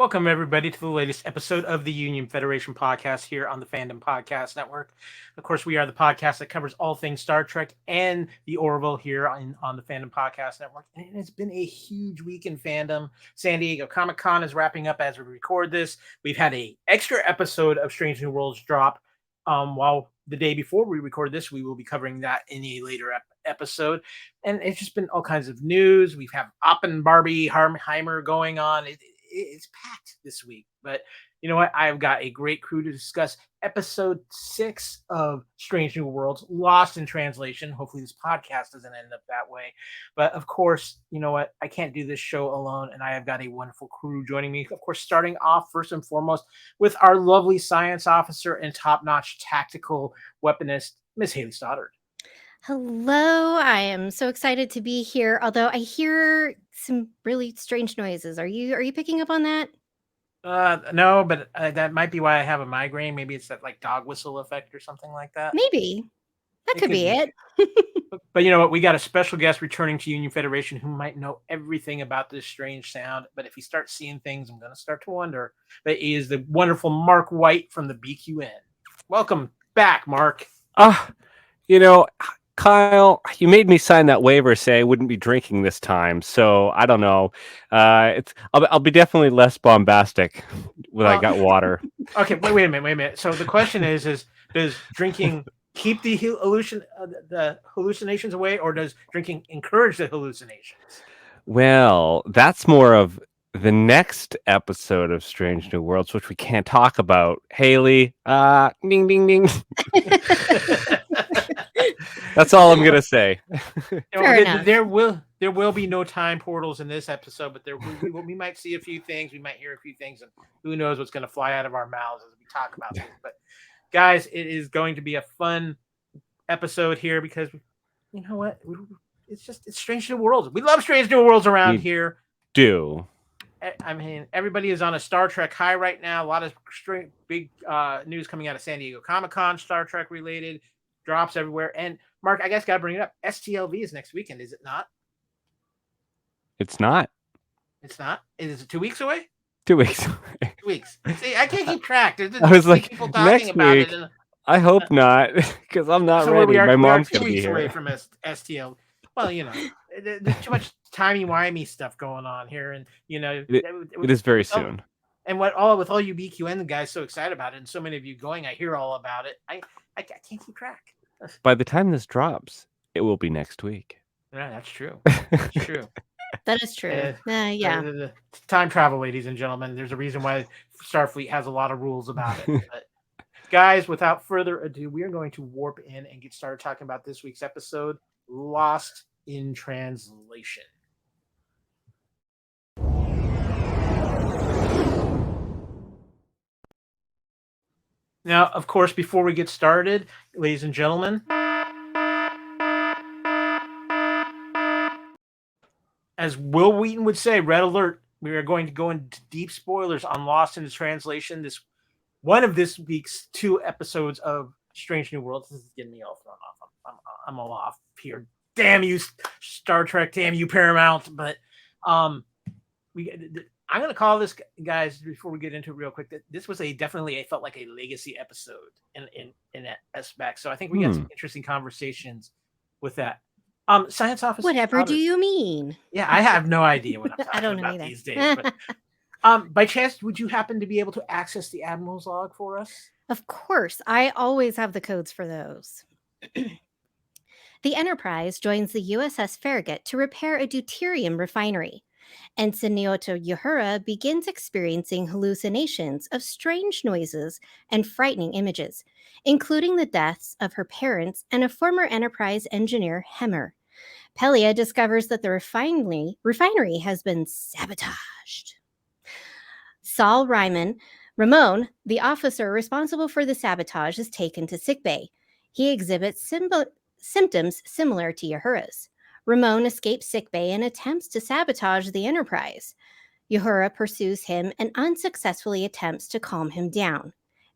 Welcome, everybody, to the latest episode of the Union Federation podcast here on the Fandom Podcast Network. Of course, we are the podcast that covers all things Star Trek and the Orville here on the Fandom Podcast Network. And it's been a huge week in fandom. San Diego Comic-Con is wrapping up as we record this. We've had an extra episode of Strange New Worlds drop. While the day before we record this, we will be covering that in a later episode. And it's just been all kinds of news. We have Oppen Barbie Heimer going on. It's packed this week, but you know what? I've got a great crew to discuss episode 6 of Strange New Worlds, Lost in Translation. Hopefully this podcast doesn't end up that way. But of course, you know what? I can't do this show alone, and I have got a wonderful crew joining me. Of course, starting off first and foremost with our lovely science officer and top-notch tactical weaponist, Miss Hayley Stoddart. Hello, I am so excited to be here. Although I hear some really strange noises. Are you picking up on that? No, but that might be why I have a migraine. Maybe it's that like dog whistle effect or something like that. Maybe. That could be it. But you know what? We got a special guest returning to Union Federation who might know everything about this strange sound. But if he starts seeing things, I'm going to start to wonder. But he is the wonderful Mark White from the BQN. Welcome back, Mark. Kyle, you made me sign that waiver saying I wouldn't be drinking this time, so I don't know. I'll be definitely less bombastic when I got water. Okay, wait a minute. So the question is does drinking keep the hallucinations away, or does drinking encourage the hallucinations? Well, that's more of the next episode of Strange New Worlds, which we can't talk about. Hayley, ding, ding, ding. That's all I'm gonna say. There will be no time portals in this episode, but we might see a few things, we might hear a few things, and who knows what's going to fly out of our mouths as we talk about things. But guys, it is going to be a fun episode here because you know what? It's Strange New Worlds. We love Strange New Worlds around here. Do. I mean, everybody is on a Star Trek high right now. A lot of big news coming out of San Diego Comic-Con, Star Trek related. Drops everywhere. And Mark, I guess got to bring it up. STLV is next weekend, is it not? It's not. It's not? Is it 2 weeks away? 2 weeks. 2 weeks. See, I can't keep track. I was like, people next about week. It. I hope not, because I'm not ready. My mom's going to be here. 2 weeks away from STL. Well, you know, there's too much timey-wimey stuff going on here. And, you know. It is very soon. And with all you BQN guys so excited about it, and so many of you going, I hear all about it. I can't keep track. By the time this drops, it will be next week. Yeah, that's true. That's true. That is true. Yeah. Time travel, ladies and gentlemen. There's a reason why Starfleet has a lot of rules about it. But guys, without further ado, we are going to warp in and get started talking about this week's episode, Lost in Translation. Now, of course, before we get started, ladies and gentlemen, as Will Wheaton would say, red alert, we are going to go into deep spoilers on Lost in Translation, one of this week's 2 episodes of Strange New Worlds. This is getting me all thrown off. I'm all off here. Damn you, Star Trek. Damn you, Paramount. But I'm going to call this, guys, before we get into it real quick, that this was definitely I felt like a legacy episode in that aspect. So I think we got some interesting conversations with that. Science officer. Whatever do you mean? Yeah, I have no idea what I'm talking about either. These days. But, by chance, would you happen to be able to access the Admiral's log for us? Of course. I always have the codes for those. The Enterprise joins the USS Farragut to repair a deuterium refinery. Ensign Naoto Uhura begins experiencing hallucinations of strange noises and frightening images, including the deaths of her parents and a former Enterprise engineer, Hemmer. Pelia discovers that the refinery has been sabotaged. Saul Ramon, the officer responsible for the sabotage, is taken to sickbay. He exhibits symptoms similar to Uhura's. Ramon escapes sickbay and attempts to sabotage the Enterprise. Uhura pursues him and unsuccessfully attempts to calm him down.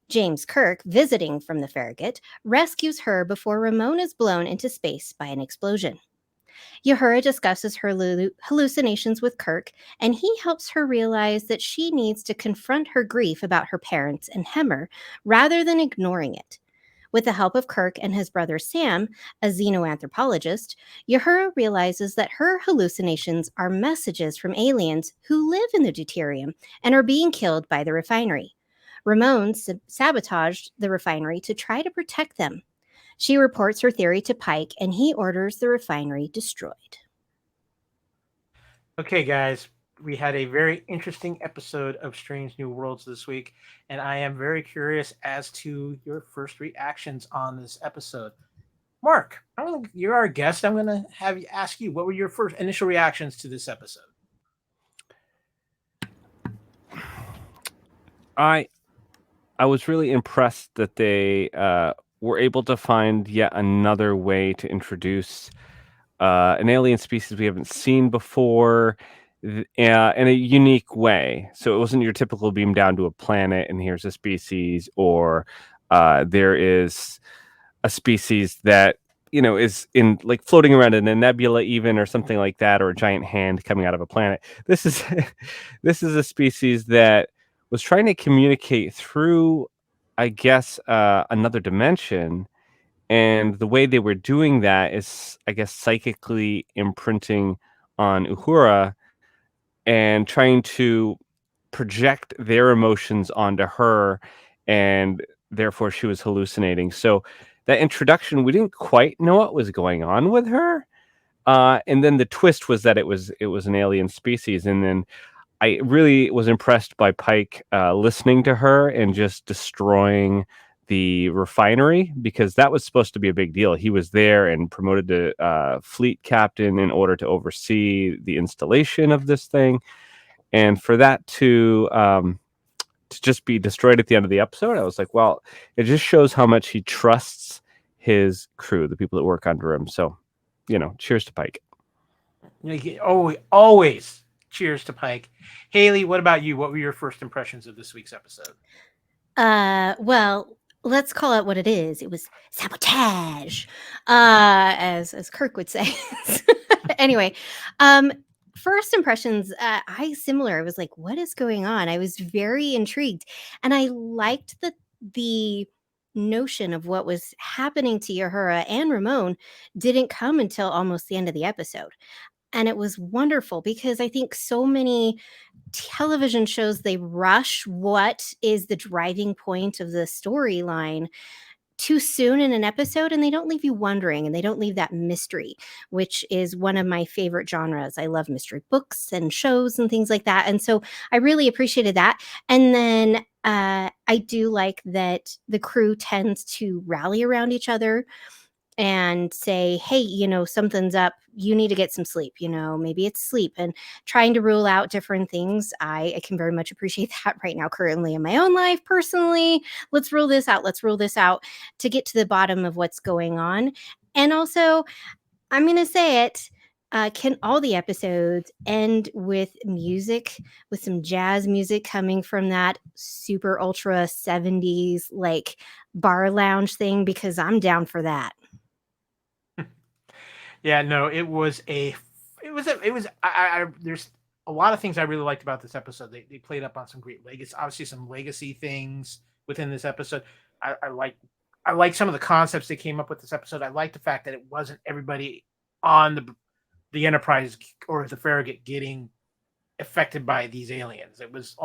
James Kirk, visiting from the Farragut, rescues her before Ramon is blown into space by an explosion. Uhura discusses her hallucinations with Kirk, and he helps her realize that she needs to confront her grief about her parents and Hemmer rather than ignoring it. With the help of Kirk and his brother Sam, a xenoanthropologist, Uhura realizes that her hallucinations are messages from aliens who live in the deuterium and are being killed by the refinery. Ramon sabotaged the refinery to try to protect them. She reports her theory to Pike, and he orders the refinery destroyed. Okay, guys, we had a very interesting episode of Strange New Worlds this week, and I am very curious as to your first reactions on this episode. Mark, you're our guest. I'm going to have you ask you, what were your first initial reactions to this episode? I was really impressed that they were able to find yet another way to introduce an alien species we haven't seen before in a unique way. So it wasn't your typical beam down to a planet and here's a species, or there is a species that is in like floating around in a nebula even, or something like that, or a giant hand coming out of a planet. This is this is a species that was trying to communicate through, I guess, another dimension. And the way they were doing that is, I guess, psychically imprinting on Uhura and trying to project their emotions onto her, and therefore she was hallucinating. So that introduction, we didn't quite know what was going on with her. And then the twist was that it was an alien species. And then I really was impressed by Pike listening to her and just destroying the refinery, because that was supposed to be a big deal. He was there and promoted to fleet captain in order to oversee the installation of this thing. And for that to just be destroyed at the end of the episode, I was like, well, it just shows how much he trusts his crew, the people that work under him. So, cheers to Pike. Always cheers to Pike. Hayley, what about you? What were your first impressions of this week's episode? Well, let's call it what it is. It was sabotage, as Kirk would say. Anyway, first impressions, I was like, what is going on? I was very intrigued, and I liked the notion of what was happening to Uhura and Ramon didn't come until almost the end of the episode. And it was wonderful, because I think so many television shows, they rush what is the driving point of the storyline too soon in an episode, and they don't leave you wondering, and they don't leave that mystery, which is one of my favorite genres. I love mystery books and shows and things like that, and so I really appreciated that. And then I do like that the crew tends to rally around each other and say, hey, something's up. You need to get some sleep. Maybe it's sleep, and trying to rule out different things. I can very much appreciate that right now, currently in my own life, personally. Let's rule this out. Let's rule this out to get to the bottom of what's going on. And also, I'm going to say it. Can all the episodes end with music, with some jazz music coming from that super ultra 70s like bar lounge thing? Because I'm down for that. Yeah, no, there's a lot of things I really liked about this episode. They played up on some great legacy, obviously some legacy things within this episode. I like some of the concepts they came up with this episode. I like the fact that it wasn't everybody on the Enterprise or the Farragut getting affected by these aliens. It was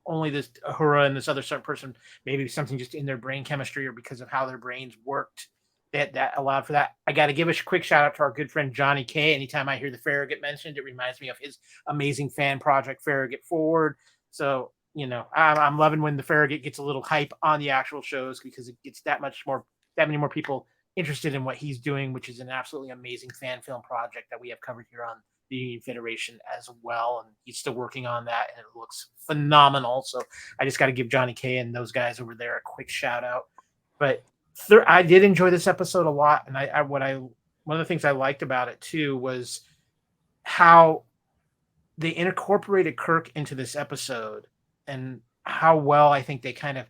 only this Uhura and this other certain person, maybe something just in their brain chemistry or because of how their brains worked that allowed for that. I got to give a quick shout out to our good friend Johnny K. Anytime I hear the Farragut mentioned, it reminds me of his amazing fan project Farragut Forward. So I'm loving when the Farragut gets a little hype on the actual shows, because it gets that many more people interested in what he's doing, which is an absolutely amazing fan film project that we have covered here on the Union Federation as well. And he's still working on that, and it looks phenomenal. So I just got to give Johnny K and those guys over there a quick shout out. But I did enjoy this episode a lot, and one of the things I liked about it too was how they incorporated Kirk into this episode, and how well I think they kind of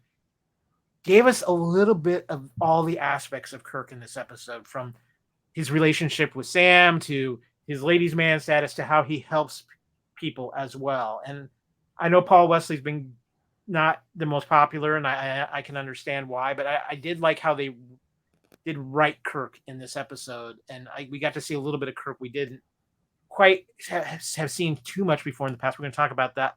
gave us a little bit of all the aspects of Kirk in this episode, from his relationship with Sam to his ladies' man status to how he helps people as well. And I know Paul Wesley's been not the most popular, and I can understand why, but I did like how they did write Kirk in this episode, and we got to see a little bit of Kirk we didn't quite have seen too much before in the past. We're going to talk about that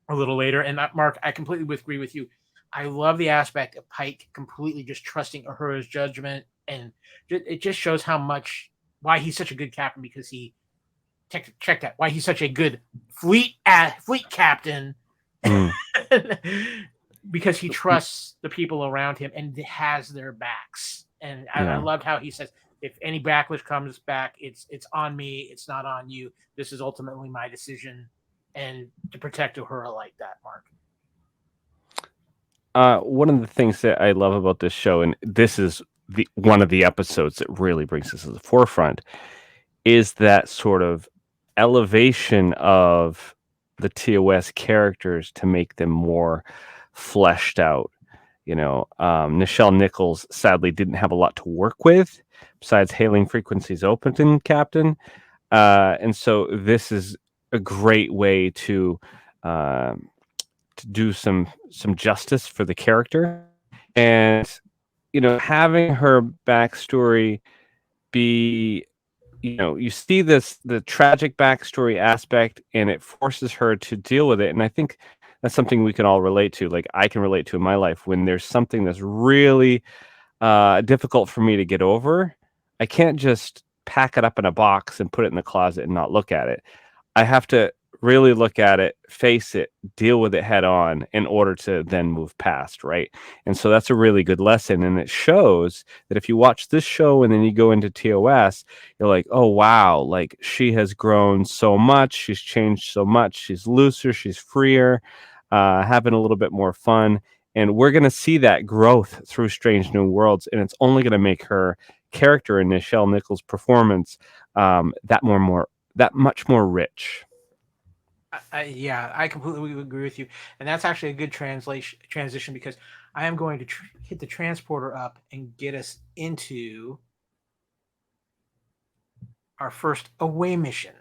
a little later. And Mark, I completely agree with you. I love the aspect of Pike completely just trusting Uhura's judgment, and it just shows how much why he's such a good captain, because he check that why he's such a good fleet captain. Because he trusts the people around him and has their backs. And I loved how he says, if any backlash comes back, it's on me. It's not on you. This is ultimately my decision. And to protect Uhura like that, Mark. One of the things that I love about this show, and this is one of the episodes that really brings this to the forefront, is that sort of elevation of the TOS characters to make them more fleshed out. Nichelle Nichols sadly didn't have a lot to work with besides hailing frequencies open captain, and so this is a great way to do some justice for the character. And having her backstory be, you see the tragic backstory aspect, and it forces her to deal with it. And I think that's something we can all relate to. Like, I can relate to in my life when there's something that's really difficult for me to get over. I can't just pack it up in a box and put it in the closet and not look at it. I have to really look at it, face it, deal with it head on in order to then move past, right? And so that's a really good lesson. And it shows that if you watch this show and then you go into TOS, you're like, oh, wow, like she has grown so much. She's changed so much. She's looser. She's freer, having a little bit more fun. And we're going to see that growth through Strange New Worlds. And it's only going to make her character and Nichelle Nichols' performance that much more rich. I completely agree with you, and that's actually a good transition, because I am going to hit the transporter up and get us into our first away mission.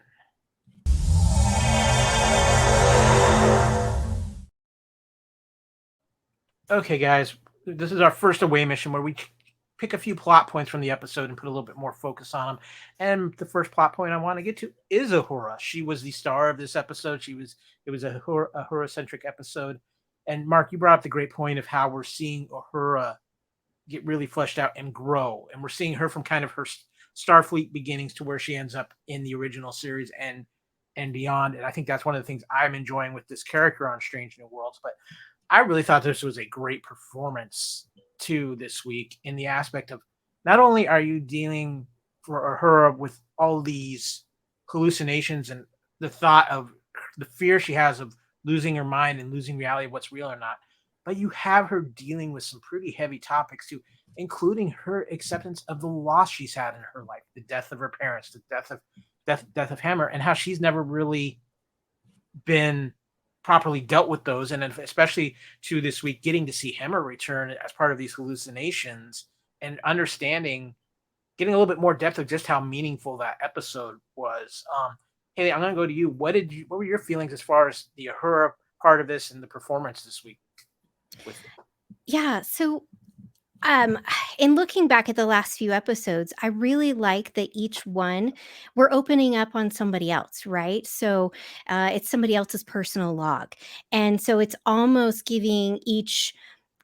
Okay, guys, this is our first away mission where we pick a few plot points from the episode and put a little bit more focus on them. And the first plot point I want to get to is Uhura. She was the star of this episode. It was a Uhura-centric episode. And Mark, you brought up the great point of how we're seeing Uhura get really fleshed out and grow. And we're seeing her from kind of her Starfleet beginnings to where she ends up in the original series and beyond. And I think that's one of the things I'm enjoying with this character on Strange New Worlds. But I really thought this was a great performance too this week, in the aspect of not only are you dealing for her with all these hallucinations and the thought of the fear she has of losing her mind and losing reality of what's real or not, but you have her dealing with some pretty heavy topics too, including her acceptance of the loss she's had in her life, the death of her parents, the death of Hammer, and how she's never really been properly dealt with those. And especially to this week, getting to see Hammer return as part of these hallucinations and understanding, getting a little bit more depth of just how meaningful that episode was. Hayley, I'm going to go to you. What were your feelings as far as the Uhura part of this and the performance this week? Yeah. So in looking back at the last few episodes, I really like that each one we're opening up on somebody else, right? So it's somebody else's personal log. And so it's almost giving each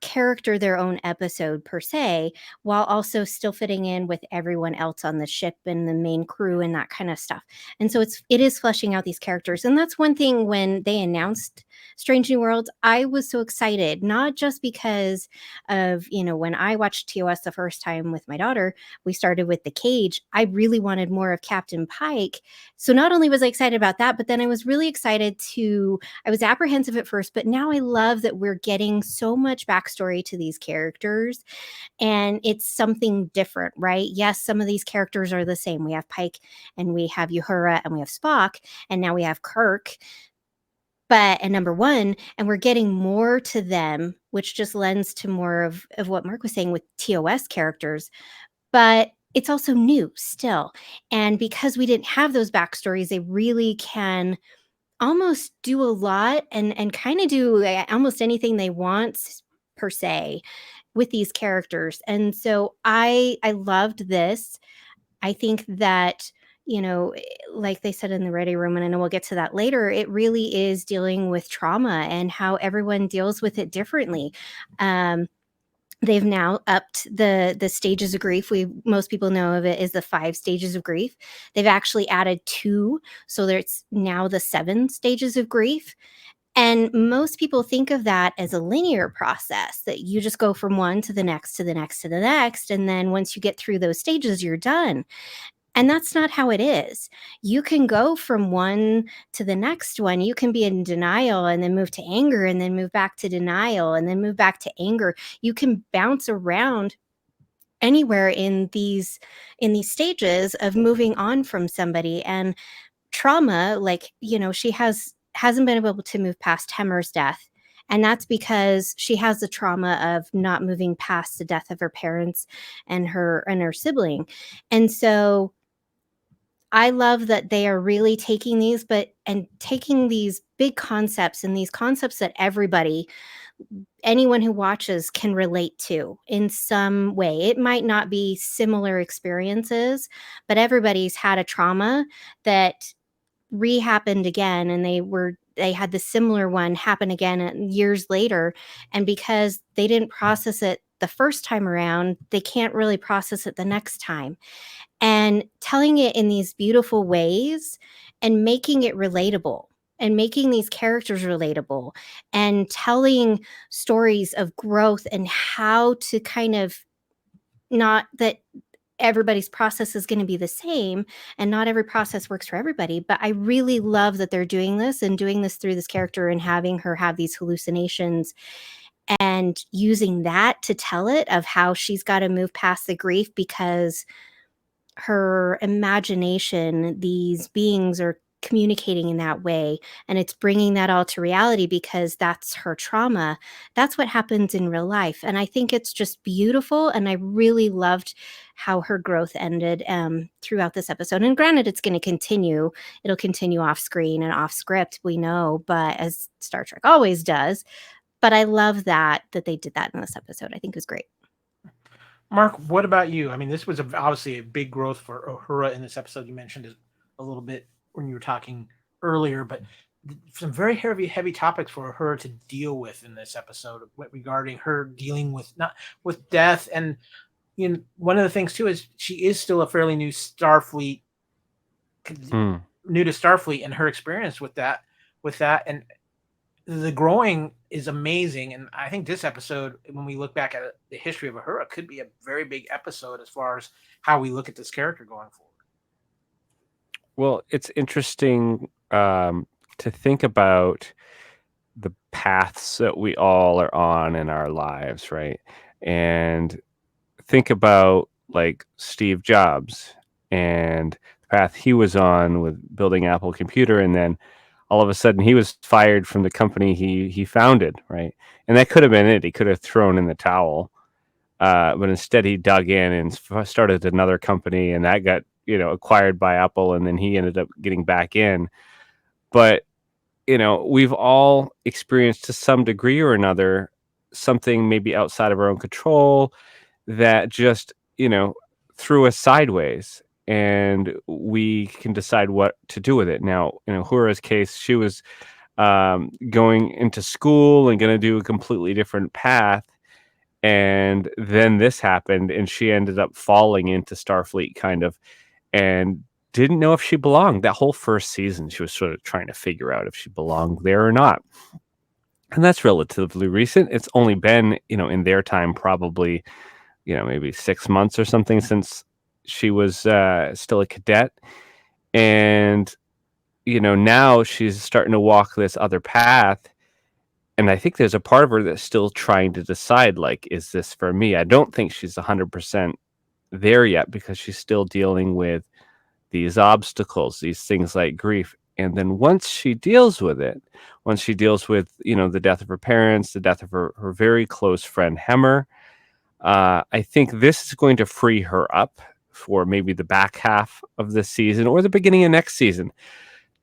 character their own episode per se, while also still fitting in with everyone else on the ship and the main crew and that kind of stuff. And so it is fleshing out these characters. And that's one thing when they announced Strange New Worlds, I was so excited, not just because of, when I watched TOS the first time with my daughter, we started with the Cage. I really wanted more of Captain Pike. So not only was I excited about that, but then I was really excited I was apprehensive at first, but now I love that we're getting so much backstory to these characters, and it's something different, right? Yes, some of these characters are the same. We have Pike and we have Uhura and we have Spock, and now we have Kirk, and number one, and we're getting more to them, which just lends to more of what Mark was saying with TOS characters. But it's also new still. And because we didn't have those backstories, they really can almost do a lot and kind of do almost anything they want, per se, with these characters. And so I loved this. I think that, like they said in the Ready Room, and I know we'll get to that later, it really is dealing with trauma and how everyone deals with it differently. They've now upped the stages of grief. Most people know of it as the 5 stages of grief. They've actually added 2, so there's now the 7 stages of grief. And most people think of that as a linear process, that you just go from one to the next, to the next, to the next. And then once you get through those stages, you're done. And that's not how it is. You can go from one to the next one. You can be in denial and then move to anger and then move back to denial and then move back to anger. You can bounce around anywhere in these stages of moving on from somebody. And trauma, like, she hasn't been able to move past Hemmer's death. And that's because she has the trauma of not moving past the death of her parents and her sibling. And so I love that they are really taking these big concepts, and these concepts that anyone who watches can relate to in some way. It might not be similar experiences, but everybody's had a trauma that re-happened again, and they had the similar one happen again years later. And because they didn't process it the first time around, they can't really process it the next time. And telling it in these beautiful ways and making it relatable and making these characters relatable and telling stories of growth and how to kind of, not that everybody's process is going to be the same and not every process works for everybody, but I really love that they're doing this through this character and having her have these hallucinations and using that to tell it of how she's got to move past the grief, because her imagination, these beings are communicating in that way, and it's bringing that all to reality because that's her trauma. That's what happens in real life. And I think it's just beautiful, and I really loved how her growth ended throughout this episode. And granted, it'll continue off screen and off script, we know, but as Star Trek always does. But I love that they did that in this episode. I think it was great. Mark, what about you? I mean, this was obviously a big growth for Uhura in this episode. You mentioned it a little bit when you were talking earlier, but some very heavy topics for Uhura to deal with in this episode regarding her dealing with death. And one of the things too is she is still a fairly new Starfleet, new to Starfleet, and her experience with that, and the growing is amazing. And I think this episode, when we look back at the history of Uhura, could be a very big episode as far as how we look at this character going forward. Well, it's interesting to think about the paths that we all are on in our lives, right? And think about like Steve Jobs and the path he was on with building Apple Computer, and then all of a sudden he was fired from the company he founded, right? And that could have been it. He could have thrown in the towel, but instead he dug in and started another company, and that got acquired by Apple, and then he ended up getting back in. But we've all experienced to some degree or another something maybe outside of our own control that just threw us sideways, and we can decide what to do with it. Now, in Uhura's case, she was going into school and going to do a completely different path, and then this happened, and she ended up falling into Starfleet kind of, and didn't know if she belonged. That whole first season, she was sort of trying to figure out if she belonged there or not. And that's relatively recent. It's only been, in their time, probably, maybe 6 months or something since she was still a cadet. And, now she's starting to walk this other path. And I think there's a part of her that's still trying to decide, like, is this for me? I don't think she's 100% there yet, because she's still dealing with these obstacles, these things like grief. And then once she deals with it, the death of her parents, the death of her very close friend Hemmer, I think this is going to free her up for maybe the back half of this season or the beginning of next season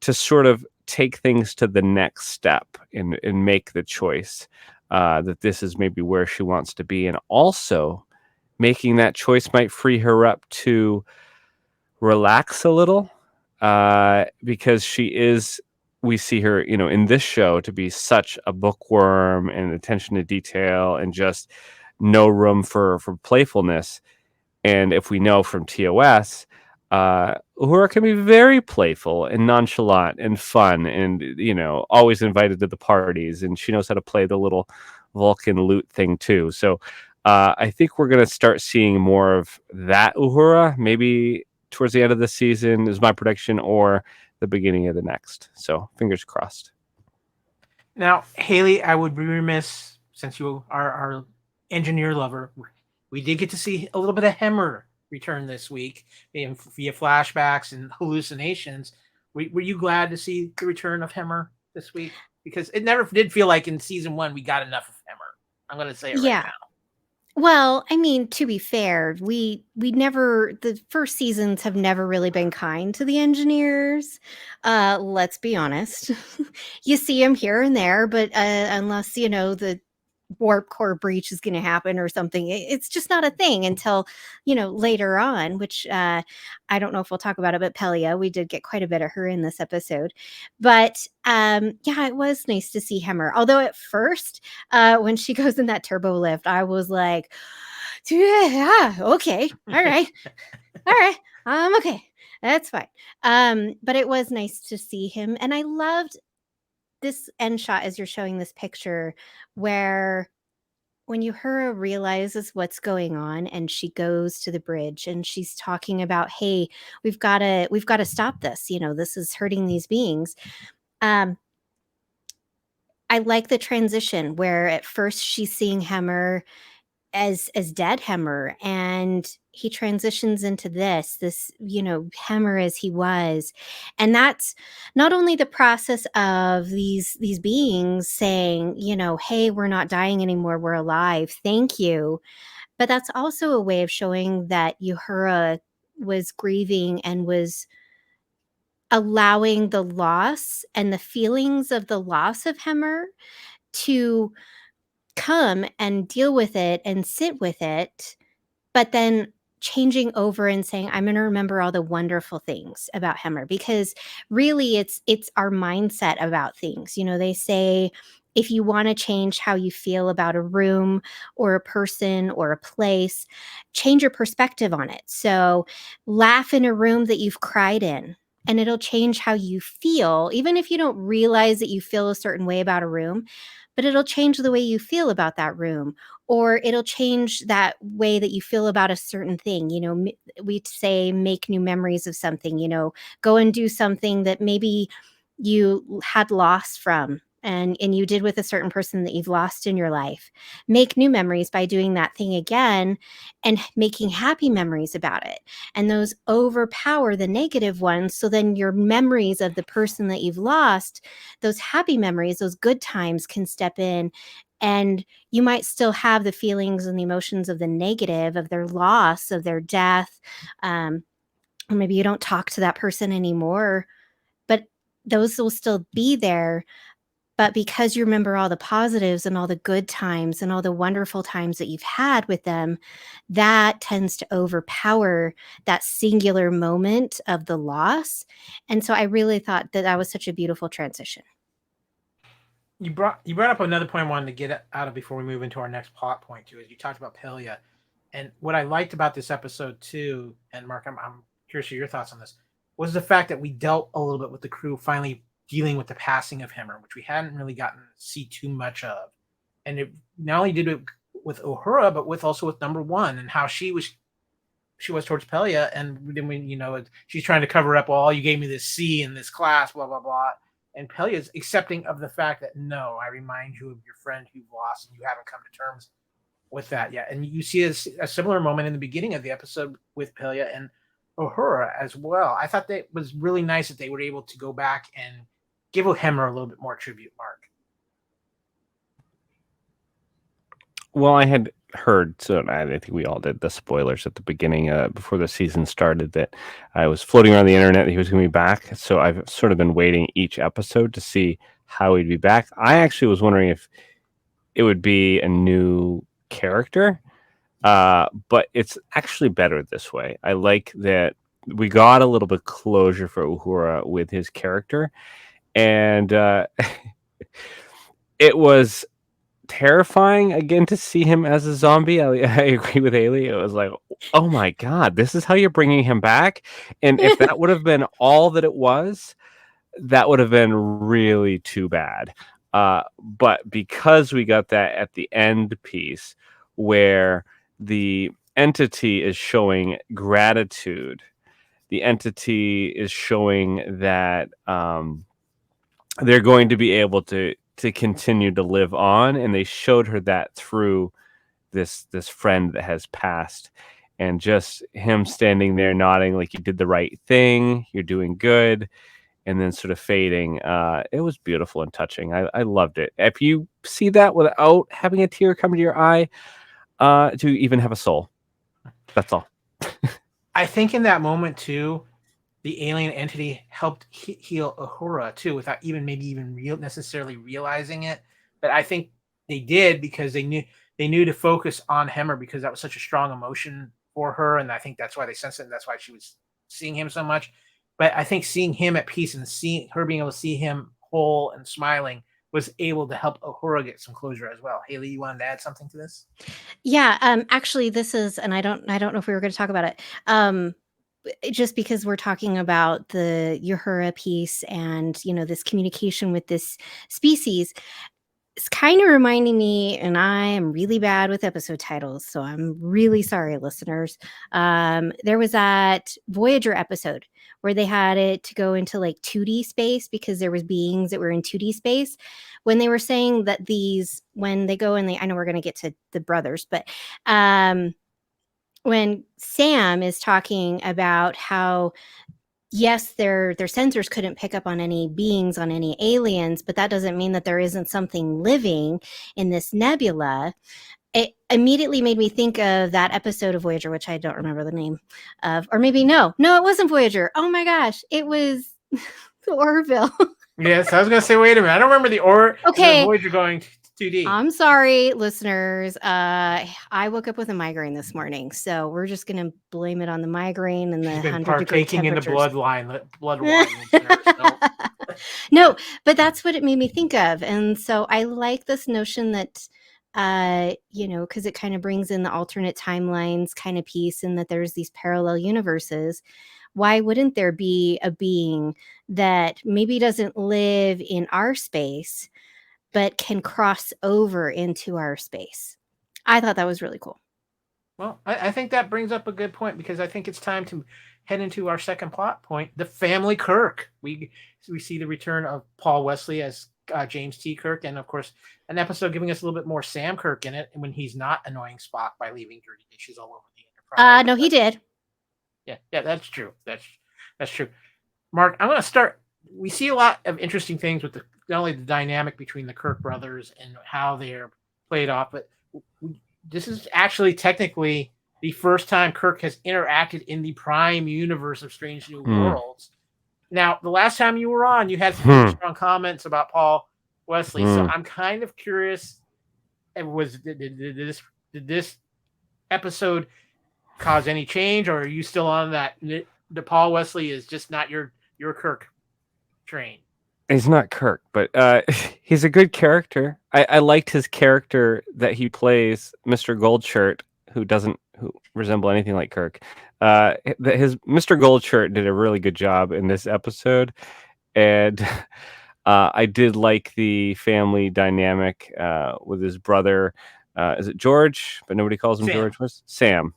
to sort of take things to the next step and make the choice that this is maybe where she wants to be. And also making that choice might free her up to relax a little because we see her, in this show to be such a bookworm and attention to detail and just no room for playfulness. And if we know from TOS, Uhura can be very playful and nonchalant and fun and, always invited to the parties. And she knows how to play the little Vulcan lute thing too. So I think we're going to start seeing more of that Uhura, maybe towards the end of the season is my prediction, or the beginning of the next. So fingers crossed. Now, Hayley, I would be remiss, since you are our engineer lover, we did get to see a little bit of Hemmer return this week via flashbacks and hallucinations. Were you glad to see the return of Hemmer this week? Because it never did feel like in season 1 we got enough of Hemmer. I'm going to say it right now. Well, I mean, to be fair, the first seasons have never really been kind to the engineers. Let's be honest. You see them here and there, but unless, the warp core breach is going to happen or something, it's just not a thing until, later on, which I don't know if we'll talk about it, but Pelia, we did get quite a bit of her in this episode. But yeah, it was nice to see Hemmer. Although at first, when she goes in that turbo lift, I was like, yeah, okay, all right, okay, that's fine. But it was nice to see him, and I loved this end shot as you're showing this picture where when Uhura realizes what's going on and she goes to the bridge and she's talking about, hey, we've got to stop this. This is hurting these beings. I like the transition where at first she's seeing Hemmer as dead Hemmer, and he transitions into this Hemmer as he was. And that's not only the process of these beings saying, hey, we're not dying anymore, we're alive, thank you, but that's also a way of showing that Uhura was grieving and was allowing the loss and the feelings of the loss of Hemmer to come and deal with it and sit with it, but then changing over and saying, I'm going to remember all the wonderful things about Hemmer, because really it's our mindset about things. They say, if you want to change how you feel about a room or a person or a place, change your perspective on it. So laugh in a room that you've cried in, and it'll change how you feel, even if you don't realize that you feel a certain way about a room, but it'll change the way you feel about that room, or it'll change that way that you feel about a certain thing. We say make new memories of something, go and do something that maybe you had loss from and you did with a certain person that you've lost in your life. Make new memories by doing that thing again and making happy memories about it. And those overpower the negative ones. So then your memories of the person that you've lost, those happy memories, those good times can step in, and you might still have the feelings and the emotions of the negative, of their loss, of their death. Or maybe you don't talk to that person anymore, but those will still be there. But because you remember all the positives and all the good times and all the wonderful times that you've had with them, that tends to overpower that singular moment of the loss. And so I really thought that was such a beautiful transition. You brought up another point I wanted to get out of before we move into our next plot point too, is you talked about Pelia. And what I liked about this episode too, and Mark, I'm curious for your thoughts on this, was the fact that we dealt a little bit with the crew finally dealing with the passing of Hemmer, which we hadn't really gotten to see too much of. And it not only did it with Uhura, but also with number 1 and how she was towards Pelia. And then she's trying to cover up, well, you gave me this C in this class, blah, blah, blah. And Pelia is accepting of the fact that, no, I remind you of your friend who you've lost and you haven't come to terms with that yet. And you see a similar moment in the beginning of the episode with Pelia and Uhura as well. I thought that it was really nice that they were able to go back and give Hemmer a little bit more tribute, Mark. Well, I had heard, so I think we all did, the spoilers at the beginning before the season started, that I was floating around the internet that he was going to be back. So I've sort of been waiting each episode to see how he'd be back. I actually was wondering if it would be a new character, but it's actually better this way. I like that we got a little bit closure for Uhura with his character, and it was terrifying again to see him as a zombie. I agree with Hayley. It was like, oh my god, this is how you're bringing him back. And if that would have been all that it was, that would have been really too bad. But because we got that at the end piece where the entity is showing gratitude, the entity is showing that they're going to be able to continue to live on, and they showed her that through this friend that has passed, and just him standing there nodding like you did the right thing, you're doing good, and then sort of fading. It was beautiful and touching. I loved it. If you see that without having a tear come to your eye, to even have a soul, that's all. I think in that moment too, the alien entity helped heal Uhura too, without even necessarily realizing it. But I think they did because they knew to focus on Hemmer because that was such a strong emotion for her, and I think that's why they sensed it. And that's why she was seeing him so much. But I think seeing him at peace and seeing her being able to see him whole and smiling was able to help Uhura get some closure as well. Hayley, you wanted to add something to this? Yeah, actually, this is, and I don't know if we were going to talk about it. Just because we're talking about the Uhura piece and this communication with this species, it's kind of reminding me, and I am really bad with episode titles, so I'm really sorry, listeners. There was that Voyager episode where they had it to go into like 2D space because there was beings that were in 2D space. When they were saying that when they go and I know we're going to get to the brothers, but when Sam is talking about how yes, their sensors couldn't pick up on any beings, on any aliens, but that doesn't mean that there isn't something living in this nebula. It immediately made me think of that episode of Voyager, which I don't remember the name of, or maybe no, it wasn't Voyager. Oh my gosh, it was Orville. Yes, I was going to say, wait a minute. I don't remember the Voyager going 2D. I'm sorry, listeners. I woke up with a migraine this morning, so we're just going to blame it on the migraine and the 100-degree temperatures. In the blood wine, listeners. No, but that's what it made me think of. And so I like this notion that, because it kind of brings in the alternate timelines kind of piece, and that there's these parallel universes. Why wouldn't there be a being that maybe doesn't live in our space, but can cross over into our space? I thought that was really cool. Well, I think that brings up a good point, because I think it's time to head into our second plot point, the family Kirk. We see the return of Paul Wesley as James T. Kirk, and of course, an episode giving us a little bit more Sam Kirk in it when he's not annoying Spock by leaving dirty dishes all over the Enterprise. No, he did. Yeah, that's true. That's true. Mark, I'm going to start. We see a lot of interesting things with not only the dynamic between the Kirk brothers and how they're played off, but this is actually technically the first time Kirk has interacted in the prime universe of Strange New Worlds. Now, the last time you were on, you had some strong comments about Paul Wesley, so I'm kind of curious. Did this episode cause any change, or are you still on that? The Paul Wesley is just not your Kirk train. He's not Kirk, but he's a good character. I liked his character that he plays, Mr. Goldshirt, who doesn't resemble anything like Kirk. His Mr. Goldshirt did a really good job in this episode, and I did like the family dynamic with his brother. Is it George? But nobody calls him Sam. George. What's Sam?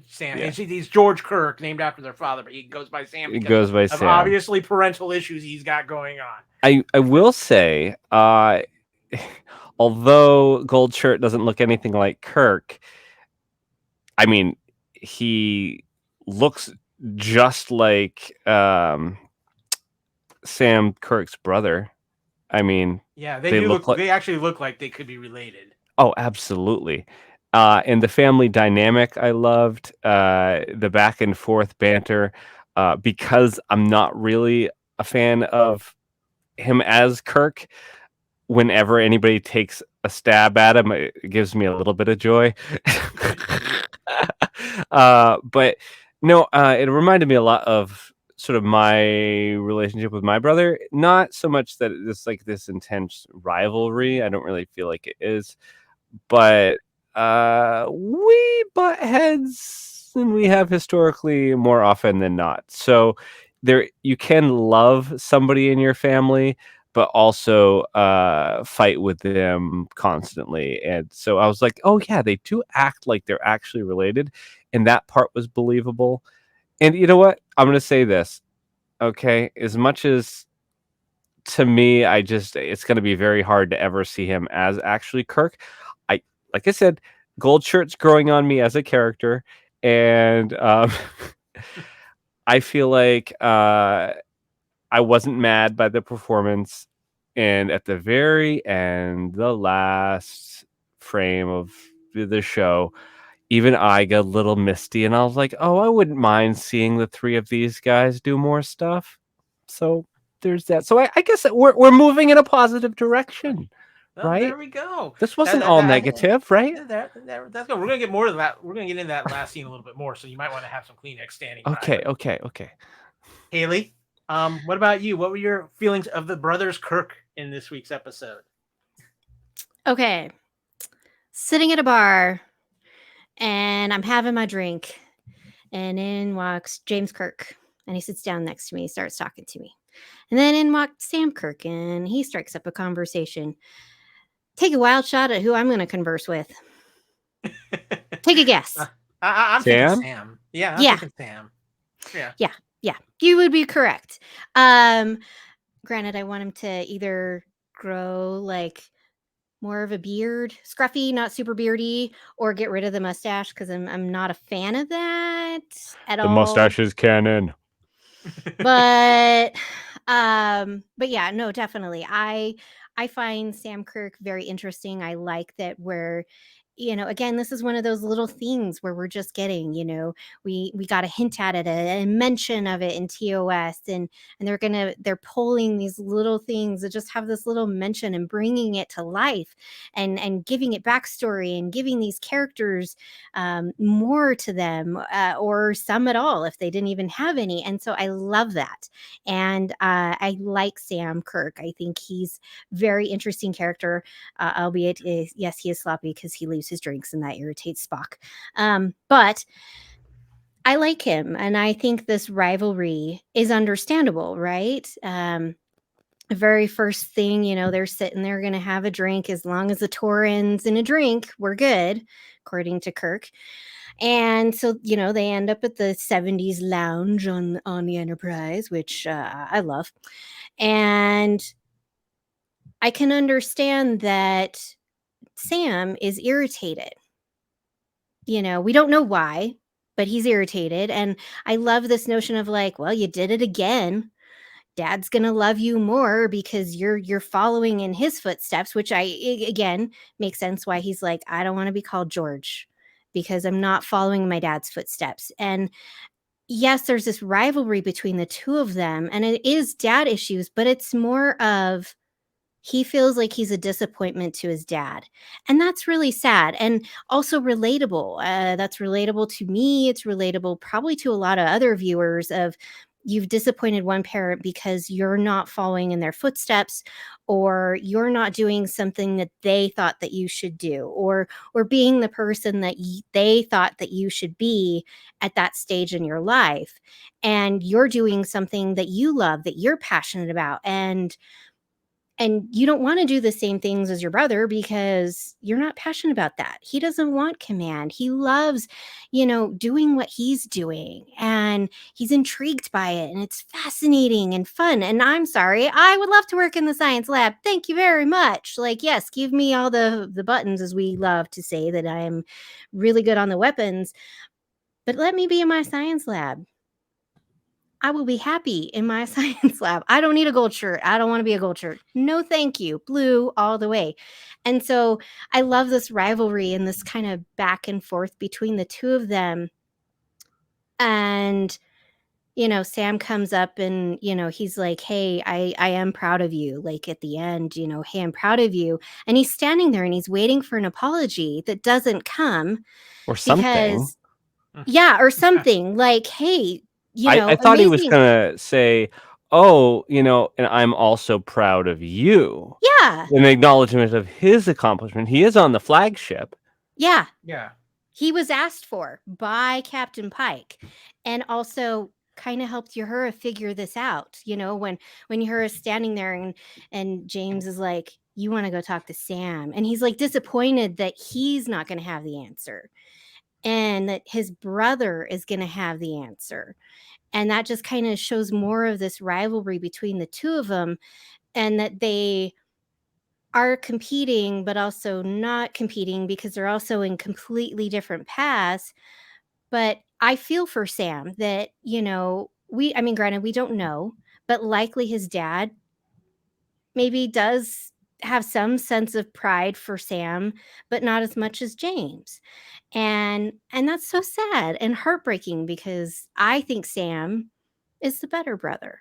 Sam. Yeah. He's George Kirk, named after their father, but he goes by Sam. He goes by Sam. Obviously, parental issues he's got going on. I will say, although Goldshirt doesn't look anything like Kirk, I mean, he looks just like Sam Kirk's brother. I mean, yeah, they actually look like they could be related. Oh, absolutely. And the family dynamic, I loved the back and forth banter. Because I'm not really a fan of him as Kirk. Whenever anybody takes a stab at him, it gives me a little bit of joy. But no, it reminded me a lot of sort of my relationship with my brother. Not so much that it's like this intense rivalry. I don't really feel like it is, but we butt heads, and we have historically more often than not. So there, you can love somebody in your family, but also fight with them constantly. And so I was like, oh yeah, they do act like they're actually related, and that part was believable. And you know what? I'm gonna say this, okay? As much as to me, it's gonna be very hard to ever see him as actually Kirk. I Like I said, gold shirt's growing on me as a character, and I feel like I wasn't mad by the performance, and at the very end, the last frame of the show, even I got a little misty, and I was like, "Oh, I wouldn't mind seeing the three of these guys do more stuff." So there's that. So I guess that we're moving in a positive direction, Well, right? there we go. This wasn't all negative, right? That's good. We're gonna get more to that. We're gonna get into that last scene a little bit more. So you might want to have some Kleenex standing by. Okay. Hayley, what about you? What were your feelings of the brothers Kirk in this week's episode? Okay. Sitting at a bar and I'm having my drink, and in walks James Kirk, and he sits down next to me, starts talking to me. And then in walked Sam Kirk, and he strikes up a conversation. Take a wild shot at who I'm going to converse with. Take a guess. I'm thinking Sam. Yeah, I'm thinking Sam. Yeah. You would be correct. Granted, I want him to either grow like more of a beard, scruffy, not super beardy, or get rid of the mustache, because I'm not a fan of that at all. The mustache is canon. But yeah, no, definitely. I find Sam Kirk very interesting. I like that we're, again, this is one of those little things where we're just getting, we got a hint at it, a mention of it in TOS, and they're pulling these little things that just have this little mention and bringing it to life, and giving it backstory and giving these characters more to them, or some at all if they didn't even have any. And so I love that. And I like Sam Kirk. I think he's very interesting character, albeit yes, he is sloppy because he leaves his drinks and that irritates Spock. But I like him, and I think this rivalry is understandable, right? The very first thing, they're sitting there going to have a drink. As long as the tour ends in a drink, we're good, according to Kirk. And so, they end up at the 70s lounge on the Enterprise, which I love. And I can understand that Sam is irritated. We don't know why, but he's irritated. And I love this notion of like, well, you did it again. Dad's gonna love you more because you're following in his footsteps, which again makes sense why he's like, I don't want to be called George because I'm not following my dad's footsteps. And yes, there's this rivalry between the two of them, and it is dad issues, but it's more of he feels like he's a disappointment to his dad. And that's really sad and also relatable. That's relatable to me. It's relatable probably to a lot of other viewers of you've disappointed one parent because you're not following in their footsteps, or you're not doing something that they thought that you should do, or being the person that they thought that you should be at that stage in your life. And you're doing something that you love, that you're passionate about, and you don't want to do the same things as your brother because you're not passionate about that. He doesn't want command. He loves, doing what he's doing, and he's intrigued by it, and it's fascinating and fun. And I'm sorry, I would love to work in the science lab. Thank you very much. Like, yes, give me all the buttons, as we love to say that I am really good on the weapons, but let me be in my science lab. I will be happy in my science lab. I don't need a gold shirt. I don't want to be a gold shirt. No, thank you. Blue all the way. And so I love this rivalry and this kind of back and forth between the two of them. And, Sam comes up and, he's like, hey, I am proud of you. Like at the end, hey, I'm proud of you. And he's standing there and he's waiting for an apology that doesn't come. Or something. Because, or something like, hey, I thought he was amazing. going to say, oh, and I'm also proud of you. Yeah. An acknowledgement of his accomplishment. He is on the flagship. Yeah. Yeah. He was asked for by Captain Pike, and also kind of helped Uhura figure this out. When Uhura's standing there and James is like, you want to go talk to Sam, and he's like disappointed that he's not going to have the answer and that his brother is going to have the answer. And that just kind of shows more of this rivalry between the two of them, and that they are competing, but also not competing because they're also in completely different paths. But I feel for Sam that, granted, we don't know, but likely his dad maybe does have some sense of pride for Sam, but not as much as James. And that's so sad and heartbreaking because I think Sam is the better brother.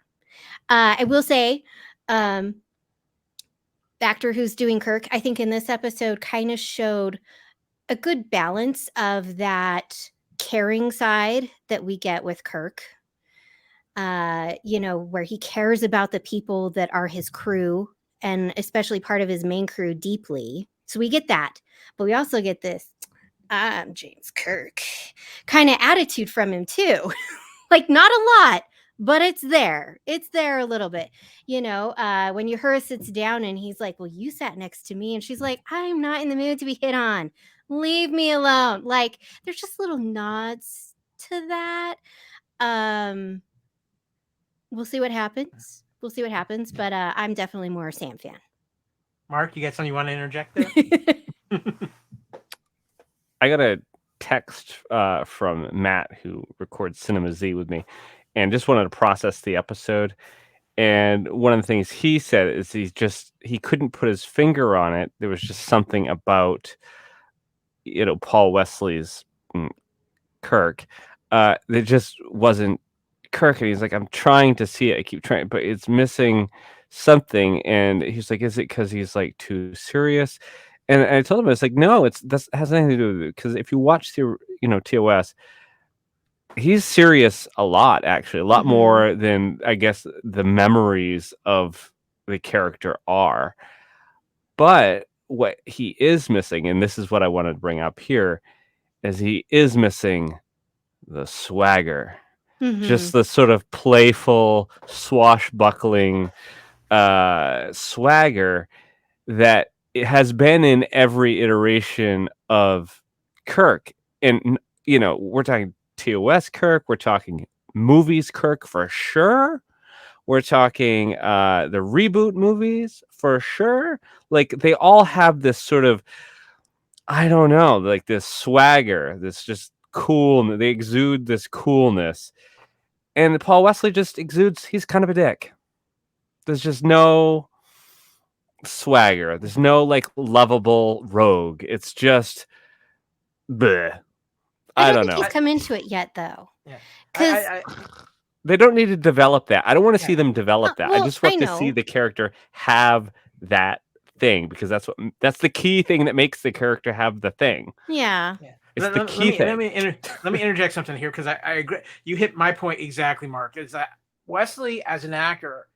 I will say, the actor who's doing Kirk, I think in this episode kind of showed a good balance of that caring side that we get with Kirk. Where he cares about the people that are his crew and especially part of his main crew deeply. So we get that, but we also get this, I'm James Kirk kind of attitude from him too. Like not a lot, but it's there. It's there a little bit. When Uhura sits down and he's like, well, you sat next to me. And she's like, I'm not in the mood to be hit on. Leave me alone. Like there's just little nods to that. We'll see what happens. But I'm definitely more a Sam fan. Mark, you got something you want to interject there? I got a text from Matt, who records Cinema Z with me, and just wanted to process the episode. And one of the things he said is he couldn't put his finger on it. There was just something about, Paul Wesley's Kirk that just wasn't Kirk. And he's like, I'm trying to see it. I keep trying, but it's missing something. And he's like, is it because he's like too serious? And I told him, it's like, no, that has nothing to do with it. Because if you watch the, TOS, he's serious a lot, actually, a lot more than I guess the memories of the character are. But what he is missing, and this is what I wanted to bring up here, is he is missing the swagger. Just the sort of playful, swashbuckling swagger that it has been in every iteration of Kirk. And, we're talking TOS Kirk, we're talking movies Kirk for sure. We're talking the reboot movies for sure. Like they all have this sort of, I don't know, like this swagger, this just cool. They exude this coolness. And Paul Wesley just exudes, he's kind of a dick. There's just no swagger. There's no like lovable rogue. It's just bleh. I don't know. He's come into it yet though. Yeah. Because they don't need to develop that. I don't want to see them develop that. Well, I just want to see the character have that thing, because that's the key thing that makes the character have the thing. Yeah. It's the key thing. Let me interject something here, because I agree. You hit my point exactly, Mark. Is that Wesley as an actor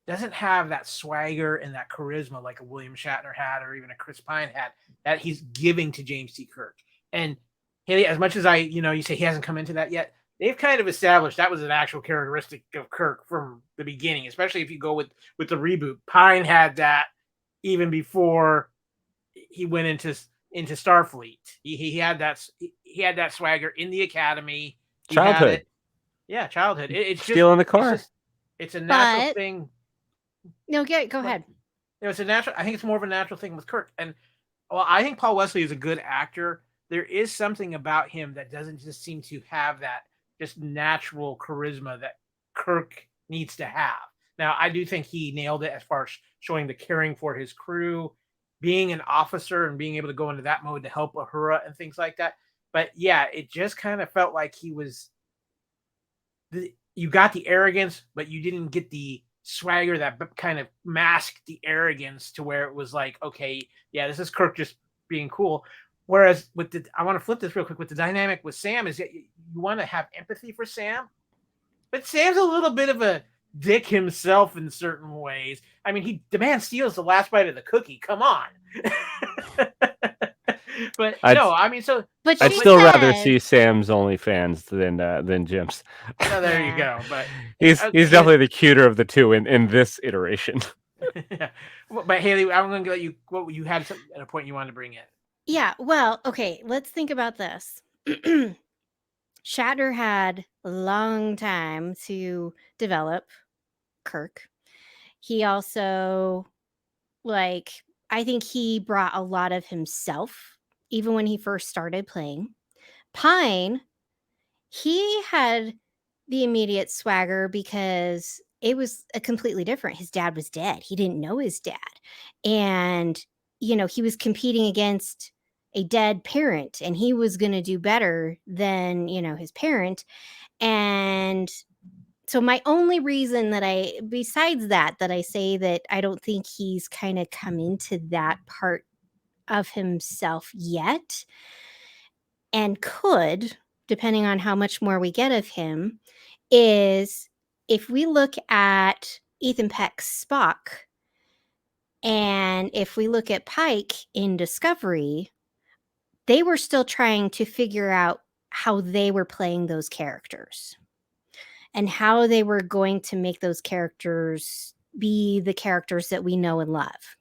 doesn't have that swagger and that charisma like a William Shatner had, or even a Chris Pine had, that he's giving to James T. Kirk. And Hayley, as much as you say he hasn't come into that yet, they've kind of established that was an actual characteristic of Kirk from the beginning, especially if you go with the reboot. Pine had that even before he went into Starfleet. He had that swagger in the academy. Childhood. Childhood. It's stealing the car. It's a natural thing. No, go ahead. It's a natural. I think it's more of a natural thing with Kirk. And I think Paul Wesley is a good actor. There is something about him that doesn't just seem to have that just natural charisma that Kirk needs to have. Now, I do think he nailed it as far as showing the caring for his crew, being an officer and being able to go into that mode to help Uhura and things like that. But yeah, it just kind of felt like he was. You got the arrogance, but you didn't get the swagger that kind of masked the arrogance to where it was like, okay, yeah, this is Kirk just being cool. Whereas I want to flip this real quick with the dynamic with Sam is that you want to have empathy for Sam, but Sam's a little bit of a dick himself in certain ways. I mean, the man steals the last bite of the cookie. Come on. But I'd still rather see Sam's OnlyFans than Jim's. Oh, there you go. But he's definitely the cuter of the two in this iteration. Yeah. But Hayley, I'm going to let you. What you had at a point you wanted to bring in? Yeah. Well, okay. Let's think about this. Shatner had a long time to develop Kirk. He also, I think he brought a lot of himself, even when he first started playing. Pine, he had the immediate swagger because it was a completely different. His dad was dead. He didn't know his dad. And, he was competing against a dead parent, and he was going to do better than, his parent. And so my only reason besides that I say that I don't think he's kind of come into that part of himself yet, and could, depending on how much more we get of him, is if we look at Ethan Peck's Spock, and if we look at Pike in Discovery, they were still trying to figure out how they were playing those characters and how they were going to make those characters be the characters that we know and love,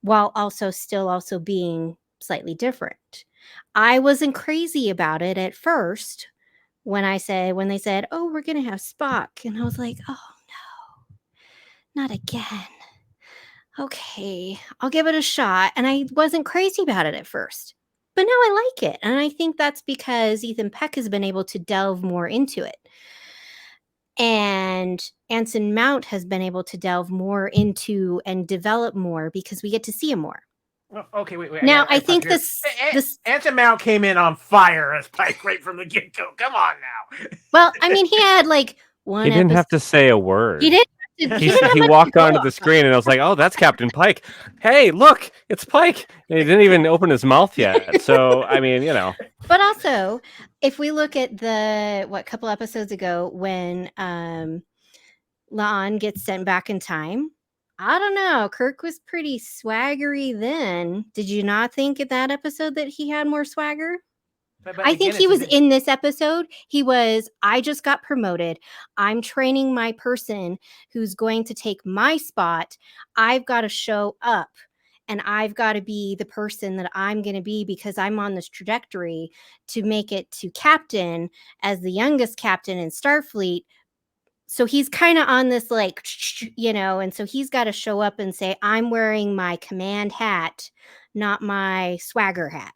while also being slightly different. I wasn't crazy about it at first when they said, "Oh, we're going to have Spock." And I was like, "Oh no, not again. Okay, I'll give it a shot." And I wasn't crazy about it at first, but now I like it. And I think that's because Ethan Peck has been able to delve more into it. And Anson Mount has been able to delve more into and develop more because we get to see him more. Okay, wait. Now, I think this Anson Mount came in on fire as Pike right from the get-go. Come on now. Well, I mean, he had one. He didn't have to say a word. He didn't. He walked onto the screen, and I was like, "Oh, that's Captain Pike. Hey, look, it's Pike." And he didn't even open his mouth yet. So, I mean, But also, if we look at couple episodes ago when La'an gets sent back in time, I don't know. Kirk was pretty swaggery then. Did you not think at that episode that he had more swagger? But I think he was in this episode. He was, I just got promoted. I'm training my person who's going to take my spot. I've got to show up, and I've got to be the person that I'm going to be because I'm on this trajectory to make it to captain as the youngest captain in Starfleet. So he's kind of on this and so he's got to show up and say, I'm wearing my command hat, not my swagger hat.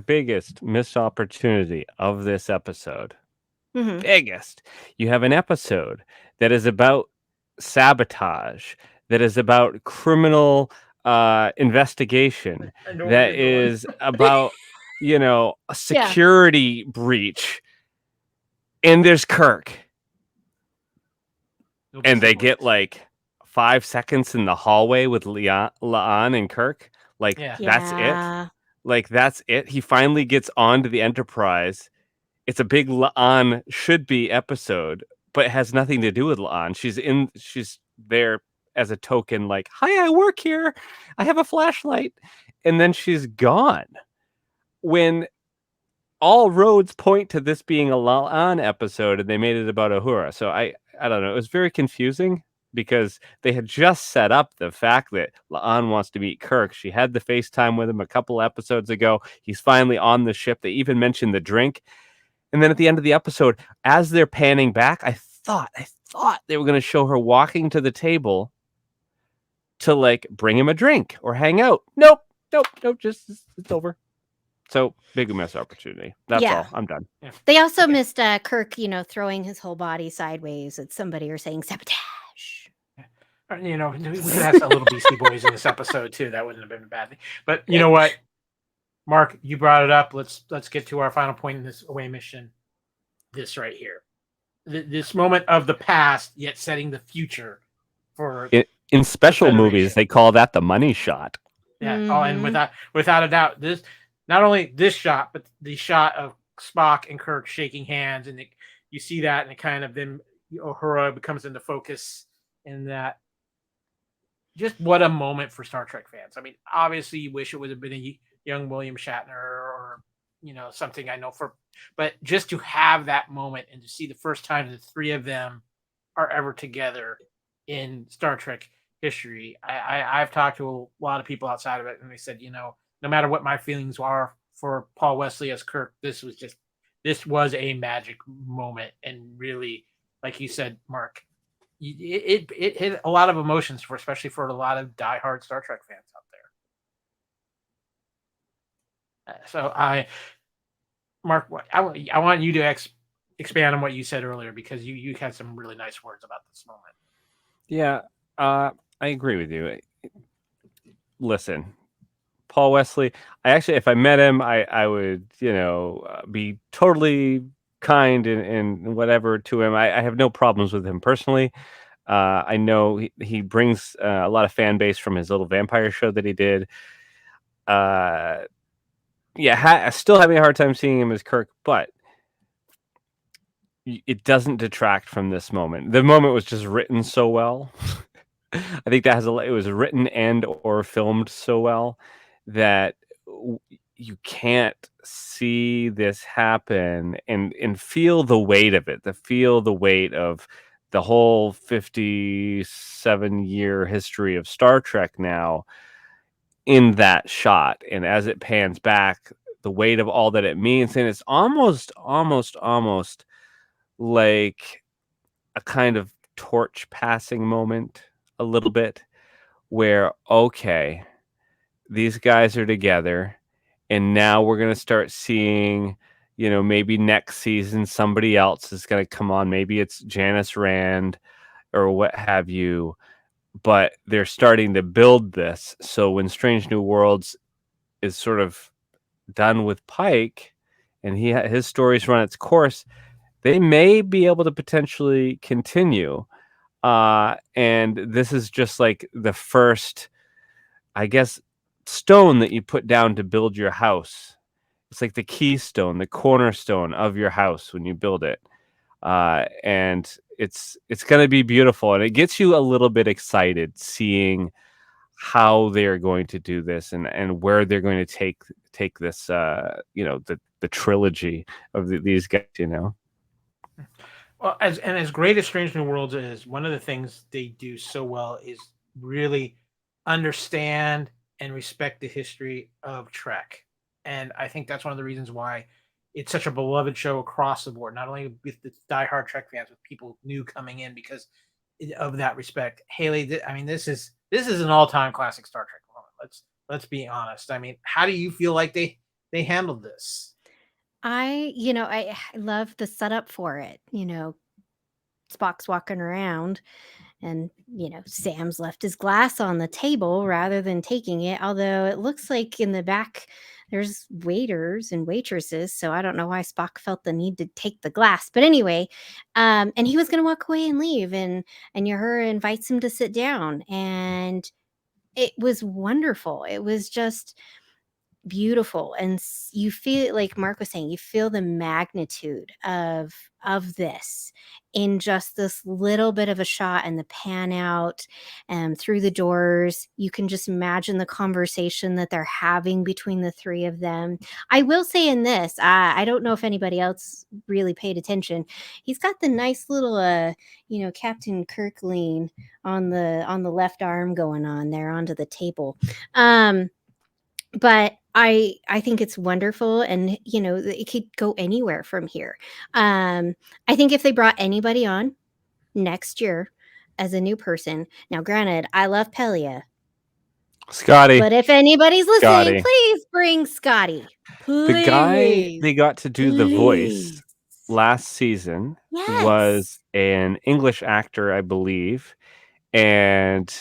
Biggest missed opportunity of this episode. Mm-hmm. Biggest. You have an episode that is about sabotage, that is about criminal investigation, that is about, a security breach. And there's Kirk. And they get 5 seconds in the hallway with La'an and Kirk. That's it. That's it. He finally gets onto the Enterprise. It's a big La'an should be episode, but it has nothing to do with La'an. She's there as a token, hi, I work here. I have a flashlight. And then she's gone. When all roads point to this being a La'an episode, and they made it about Uhura. So I don't know. It was very confusing because they had just set up the fact that La'an wants to meet Kirk. She had the FaceTime with him a couple episodes ago. He's finally on the ship. They even mentioned the drink. And then at the end of the episode, as they're panning back, I thought they were going to show her walking to the table to bring him a drink or hang out. Nope. Just it's over. So big missed opportunity. That's all. I'm done. Yeah. They also Okay. missed Kirk, throwing his whole body sideways at somebody or saying sabotage. We could have a little Beastie Boys in this episode too. That wouldn't have been a bad thing. But you know what, Mark, you brought it up. Let's get to our final point in this away mission. This right here, this moment of the past, yet setting the future for in special Federation. movies. They call that the money shot. Yeah. Oh, and without a doubt, this not only this shot, but the shot of Spock and Kirk shaking hands, and you see that, and it kind of then Uhura becomes into focus in that. Just what a moment for Star Trek fans. I mean, obviously, you wish it would have been a young William Shatner or something I know but just to have that moment and to see the first time the three of them are ever together in Star Trek history. I've talked to a lot of people outside of it, and they said, no matter what my feelings are for Paul Wesley as Kirk, this was a magic moment, and really, like you said, Mark, it hit a lot of emotions especially for a lot of diehard Star Trek fans out there. So Mark, I want you to expand on what you said earlier, because you had some really nice words about this moment. Yeah, I agree with you. Listen, Paul Wesley, if I met him, I would, be totally kind and whatever to him. I have no problems with him personally. I know he brings a lot of fan base from his little vampire show that he did. Still having a hard time seeing him as Kirk, but it doesn't detract from this moment. The moment was just written so well. I think it was written and or filmed so well that you can't see this happen and feel the weight of it, feel the weight of the whole 57-year history of Star Trek now in that shot. And as it pans back, the weight of all that it means. And it's almost like a kind of torch passing moment a little bit, where, okay, these guys are together, and now we're going to start seeing, maybe next season somebody else is going to come on. Maybe it's Janice Rand or what have you, but they're starting to build this. So when Strange New Worlds is sort of done with Pike and his stories run its course, they may be able to potentially continue. And this is just like the first, I guess, stone that you put down to build your house. It's like the keystone, the cornerstone of your house when you build it. And it's going to be beautiful. And it gets you a little bit excited seeing how they're going to do this and where they're going to take this, the trilogy of these guys, Well, as great as Strange New Worlds is, one of the things they do so well is really understand and respect the history of Trek. And I think that's one of the reasons why it's such a beloved show across the board, not only with the diehard Trek fans, with people new coming in because of that respect. Hayley, this is an all-time classic Star Trek moment. Let's be honest. I mean, how do you feel like they handled this? I love the setup for it. Spock's walking around and, Sam's left his glass on the table rather than taking it. Although it looks like in the back there's waiters and waitresses. So I don't know why Spock felt the need to take the glass. But anyway, and he was going to walk away and leave. And Uhura invites him to sit down. And it was wonderful. It was just beautiful, and you feel, like Mark was saying, you feel the magnitude of this in just this little bit of a shot, and the pan out through the doors. You can just imagine the conversation that they're having between the three of them. I will say in this, I don't know if anybody else really paid attention. He's got the nice little Captain Kirk lean on the left arm going on there onto the table. But I think it's wonderful, and it could go anywhere from here. I think if they brought anybody on next year as a new person, now granted, I love Pelia, Scotty. But if anybody's listening, Scotty. please bring Scotty. Please. The guy they got to do the voice last season was an English actor, I believe. And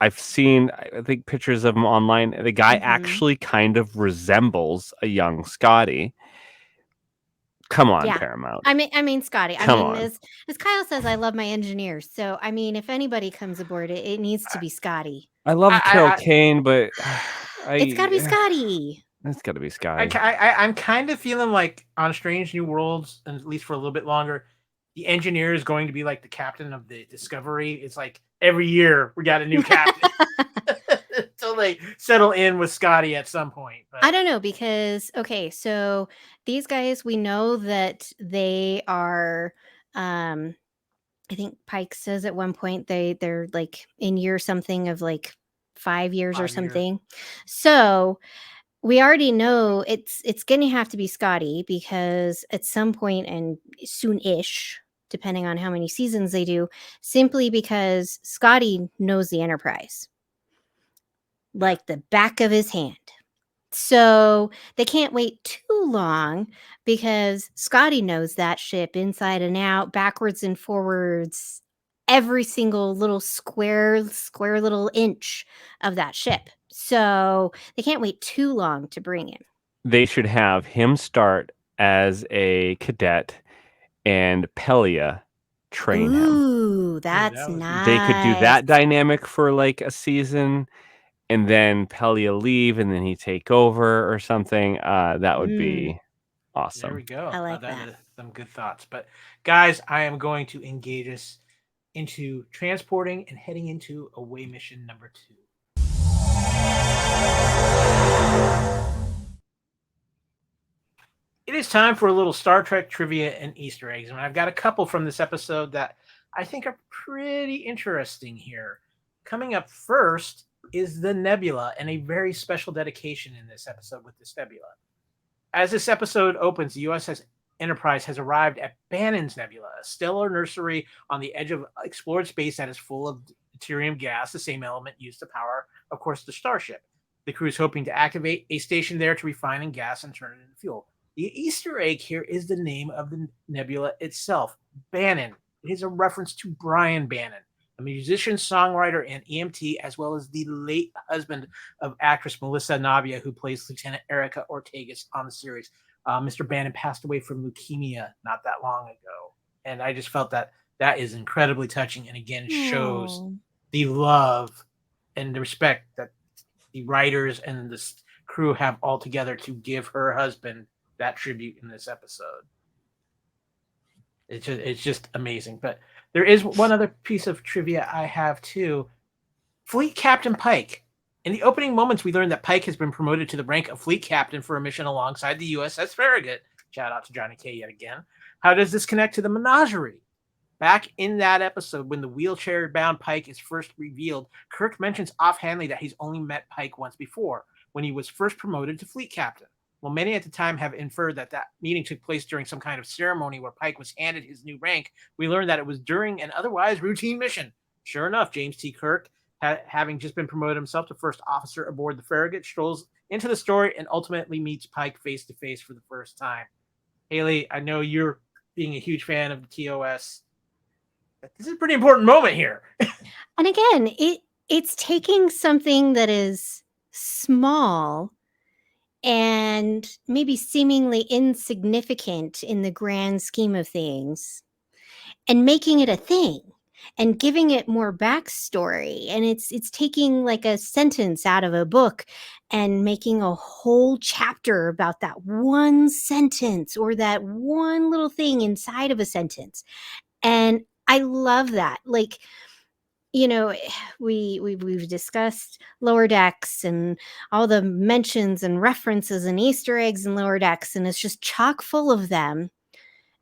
I've seen, I think, pictures of him online. The guy actually kind of resembles a young Scotty. Come on, Yeah. Paramount. I mean, Scotty. Come I mean, on. as Kyle says, I love my engineers. So, I mean, if anybody comes aboard, it needs to be Scotty. I love Carol Kane, but It's got to be Scotty. It's got to be Scotty. I'm kind of feeling like on Strange New Worlds, and at least for a little bit longer, the engineer is going to be like the captain of the Discovery. It's like every year we got a new captain until they settle in with Scotty at some point. But I don't know because, okay, so these guys, we know that they are, I think Pike says at one point they're like in year something of like 5 years or 5 years. something. So we already know it's going to have to be Scotty because at some point and soon-ish, depending on how many seasons they do, simply because Scotty knows the Enterprise like the back of his hand. So they can't wait too long because Scotty knows that ship inside and out, backwards and forwards, every single little square little inch of that ship. So they can't wait too long to bring him. They should have him start as a cadet and Pelia train him. Ooh, that's nice. They could do that dynamic for like a season and then Pelia leave and then he take over or something. That would be awesome. There we go. I like that. Some good thoughts. But guys, I am going to engage us into transporting and heading into away mission number 2. It is time for a little Star Trek trivia and Easter eggs. And I've got a couple from this episode that I think are pretty interesting here. Coming up first is the Nebula, and a very special dedication in this episode with this Nebula. As this episode opens, the USS Enterprise has arrived at Bannon's Nebula, a stellar nursery on the edge of explored space that is full of deuterium gas, the same element used to power, of course, the starship. The crew is hoping to activate a station there to refine and gas and turn it into fuel. The Easter egg here is the name of the nebula itself, Bannon. It is a reference to Brian Bannon, a musician, songwriter, and EMT, as well as the late husband of actress Melissa Navia, who plays Lieutenant Erica Ortegas on the series. Mr. Bannon passed away from leukemia not that long ago. And I just felt that is incredibly touching and, again, shows the love and the respect that the writers and the crew have all together to give her husband that tribute in this episode. It's just amazing. But there is one other piece of trivia I have too. Fleet Captain Pike. In the opening moments, we learned that Pike has been promoted to the rank of Fleet Captain for a mission alongside the USS Farragut. Shout out to Johnny K yet again. How does this connect to the menagerie? Back in that episode, when the wheelchair-bound Pike is first revealed, Kirk mentions offhandedly that he's only met Pike once before, when he was first promoted to Fleet Captain. Well, many at the time have inferred that meeting took place during some kind of ceremony where Pike was handed his new rank. We learned that it was during an otherwise routine mission. Sure enough, James T. Kirk, having just been promoted himself to first officer aboard the Farragut, strolls into the story and ultimately meets Pike face-to-face for the first time. Hayley, I know you're being a huge fan of the TOS. This is a pretty important moment here. And again, it's taking something that is small and maybe seemingly insignificant in the grand scheme of things and making it a thing and giving it more backstory. And it's taking like a sentence out of a book and making a whole chapter about that one sentence or that one little thing inside of a sentence. And I love that. Like, you know, we've discussed Lower Decks and all the mentions and references and Easter eggs in Lower Decks, and it's just chock full of them.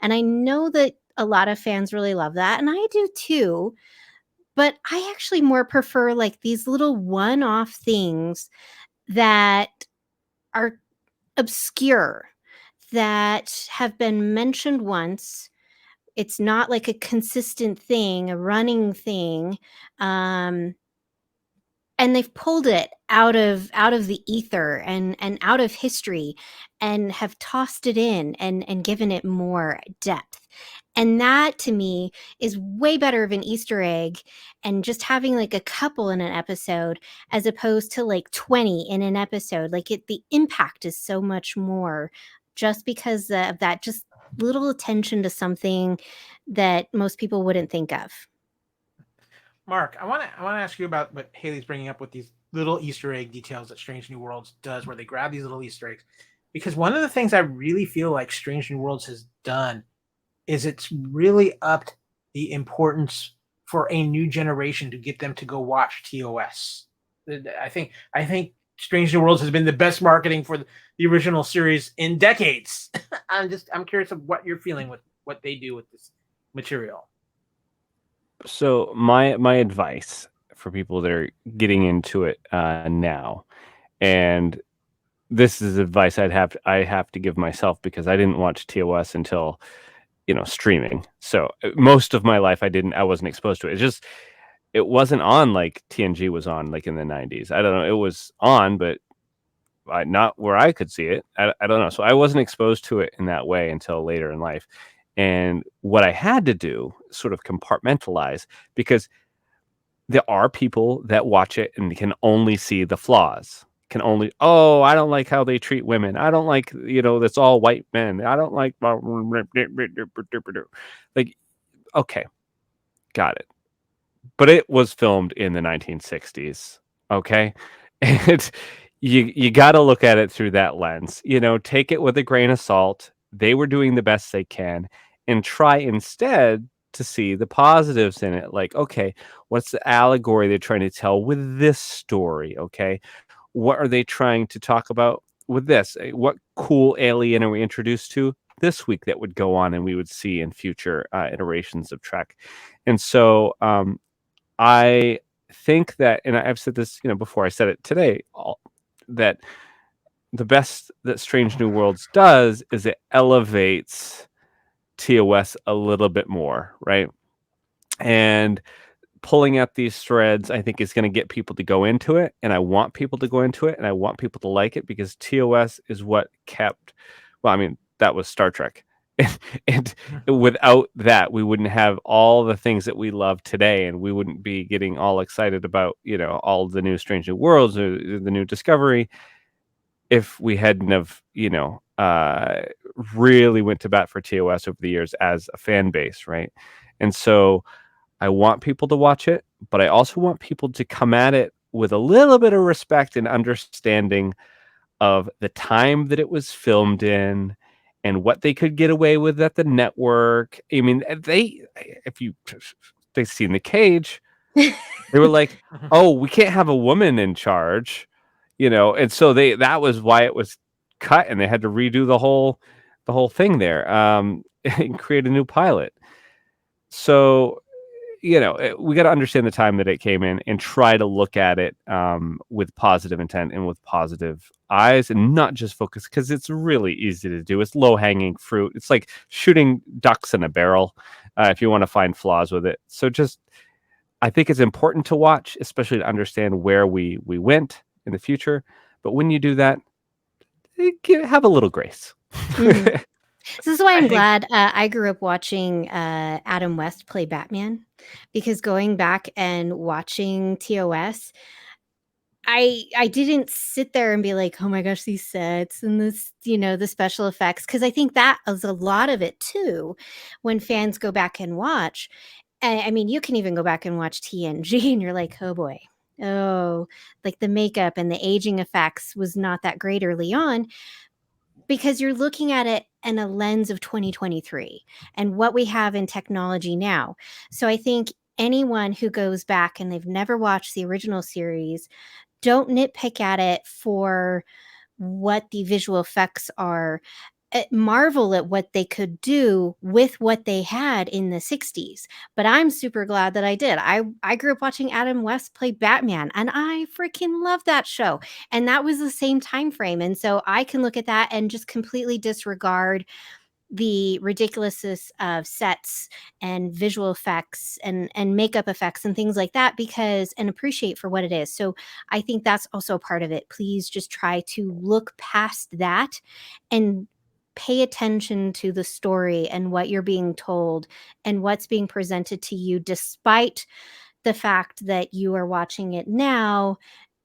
And I know that a lot of fans really love that, and I do too. But I actually more prefer like these little one-off things that are obscure, that have been mentioned once. It's not like a consistent thing, a running thing. And and they've pulled it out of the ether and out of history and have tossed it in and given it more depth. And that to me is way better of an Easter egg, and just having like a couple in an episode as opposed to like 20 in an episode. Like the impact is so much more just because of that just little attention to something that most people wouldn't think of. Mark, I want to ask you about what Hayley's bringing up with these little Easter egg details that Strange New Worlds does, where they grab these little Easter eggs. Because one of the things I really feel like Strange New Worlds has done is it's really upped the importance for a new generation to get them to go watch TOS. I think Strange New Worlds has been the best marketing for the original series in decades. I'm curious of what you're feeling with what they do with this material. So my advice for people that are getting into it now, and this is advice I have to give myself because I didn't watch TOS until streaming. So most of my life I wasn't exposed to it. It wasn't on like TNG was on like in the 90s. I don't know. It was on, but not where I could see it. I don't know. So I wasn't exposed to it in that way until later in life. And what I had to do, sort of compartmentalize, because there are people that watch it and can only see the flaws. I don't like how they treat women. I don't like, that's all white men. I don't like, like, okay, got it. But it was filmed in the 1960s, okay? And you got to look at it through that lens. Take it with a grain of salt. They were doing the best they can, and try instead to see the positives in it. Like, okay, what's the allegory they're trying to tell with this story? Okay, what are they trying to talk about with this? What cool alien are we introduced to this week that would go on and we would see in future iterations of Trek? And so I think that, and I've said this, before, I said it today, that the best that Strange New Worlds does is it elevates TOS a little bit more, right? And pulling at these threads, I think, is going to get people to go into it, and I want people to go into it, and I want people to like it, because TOS is what kept. Well, I mean, that was Star Trek, and without that, we wouldn't have all the things that we love today, and we wouldn't be getting all excited about all the new Strange New Worlds or the new Discovery if we hadn't have really went to bat for TOS over the years as a fan base, right? And so I want people to watch it, but I also want people to come at it with a little bit of respect and understanding of the time that it was filmed in and what they could get away with at the network. I mean, they've seen The Cage, they were like, oh, we can't have a woman in charge, and so that was why it was cut, and they had to redo the whole thing there, and create a new pilot. So we got to understand the time that it came in and try to look at it with positive intent and with positive eyes, and not just focus, because it's really easy to do. It's low hanging fruit. It's like shooting ducks in a barrel if you want to find flaws with it. So I think it's important to watch, especially to understand where we went in the future. But when you do that, have a little grace. Mm-hmm. This is why I'm glad I grew up watching Adam West play Batman, because going back and watching TOS, I didn't sit there and be like, oh my gosh, these sets and this, the special effects, because I think that is a lot of it too when fans go back and watch. I mean, you can even go back and watch TNG and you're like, oh boy, like the makeup and the aging effects was not that great early on, because you're looking at it in a lens of 2023 and what we have in technology now. So I think anyone who goes back and they've never watched the original series, don't nitpick at it for what the visual effects are. Marvel at what they could do with what they had in the 60s. But I'm super glad that I did. I grew up watching Adam West play Batman, and I freaking love that show. And that was the same time frame. And so I can look at that and just completely disregard the ridiculousness of sets and visual effects and makeup effects and things like that, and appreciate for what it is. So I think that's also a part of it. Please just try to look past that and pay attention to the story and what you're being told and what's being presented to you, despite the fact that you are watching it now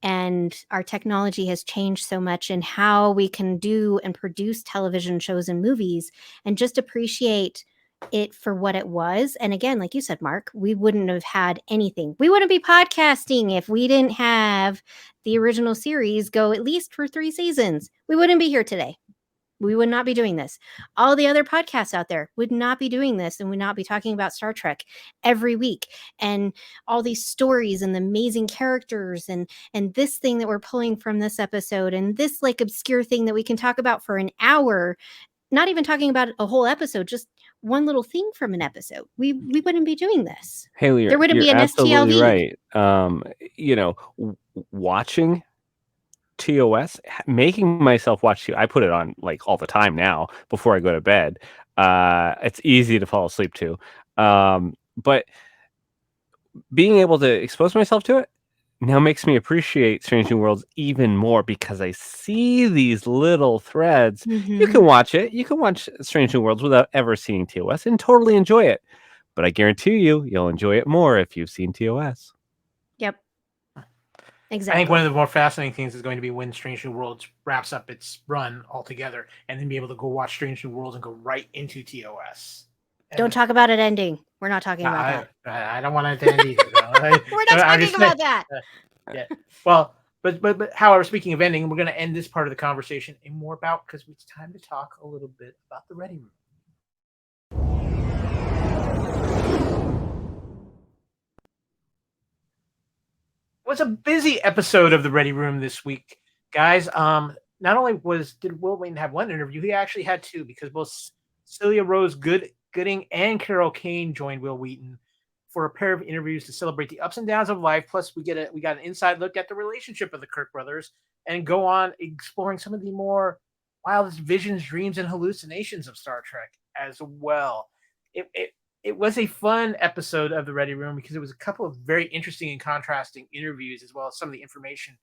and our technology has changed so much in how we can do and produce television shows and movies, and just appreciate it for what it was. And again, like you said, Mark, we wouldn't have had anything. We wouldn't be podcasting if we didn't have the original series go at least for 3 seasons. We wouldn't be here today. We would not be doing this. All the other podcasts out there would not be doing this and would not be talking about Star Trek every week and all these stories and the amazing characters and this thing that we're pulling from this episode and this like obscure thing that we can talk about for an hour, not even talking about a whole episode, just one little thing from an episode. We wouldn't be doing this. Haley, There wouldn't you're be an absolutely STLV. right. Watching TOS, making myself watch I put it on like all the time now before I go to bed. It's easy to fall asleep to. But being able to expose myself to it now makes me appreciate Strange New Worlds even more, because I see these little threads. You can watch it. You can watch Strange New Worlds without ever seeing TOS and totally enjoy it. But I guarantee you'll enjoy it more if you've seen TOS. Yep. Exactly. I think one of the more fascinating things is going to be when Strange New Worlds wraps up its run altogether, and then be able to go watch Strange New Worlds and go right into TOS. Don't talk about it ending. We're not talking about that. I don't want it to end either. We're not talking about that. Yeah. Well, but however, speaking of ending, we're going to end this part of the conversation and more about, because it's time to talk a little bit about the Ready Room. It was a busy episode of the Ready Room this week, guys. Not only did Will Wheaton have one interview, he actually had two, because both Celia Rose Gooding and Carol Kane joined Will Wheaton for a pair of interviews to celebrate the ups and downs of life. Plus, we got an inside look at the relationship of the Kirk brothers and go on exploring some of the more wildest visions, dreams, and hallucinations of Star Trek as well. It was a fun episode of the Ready Room, because it was a couple of very interesting and contrasting interviews, as well as some of the information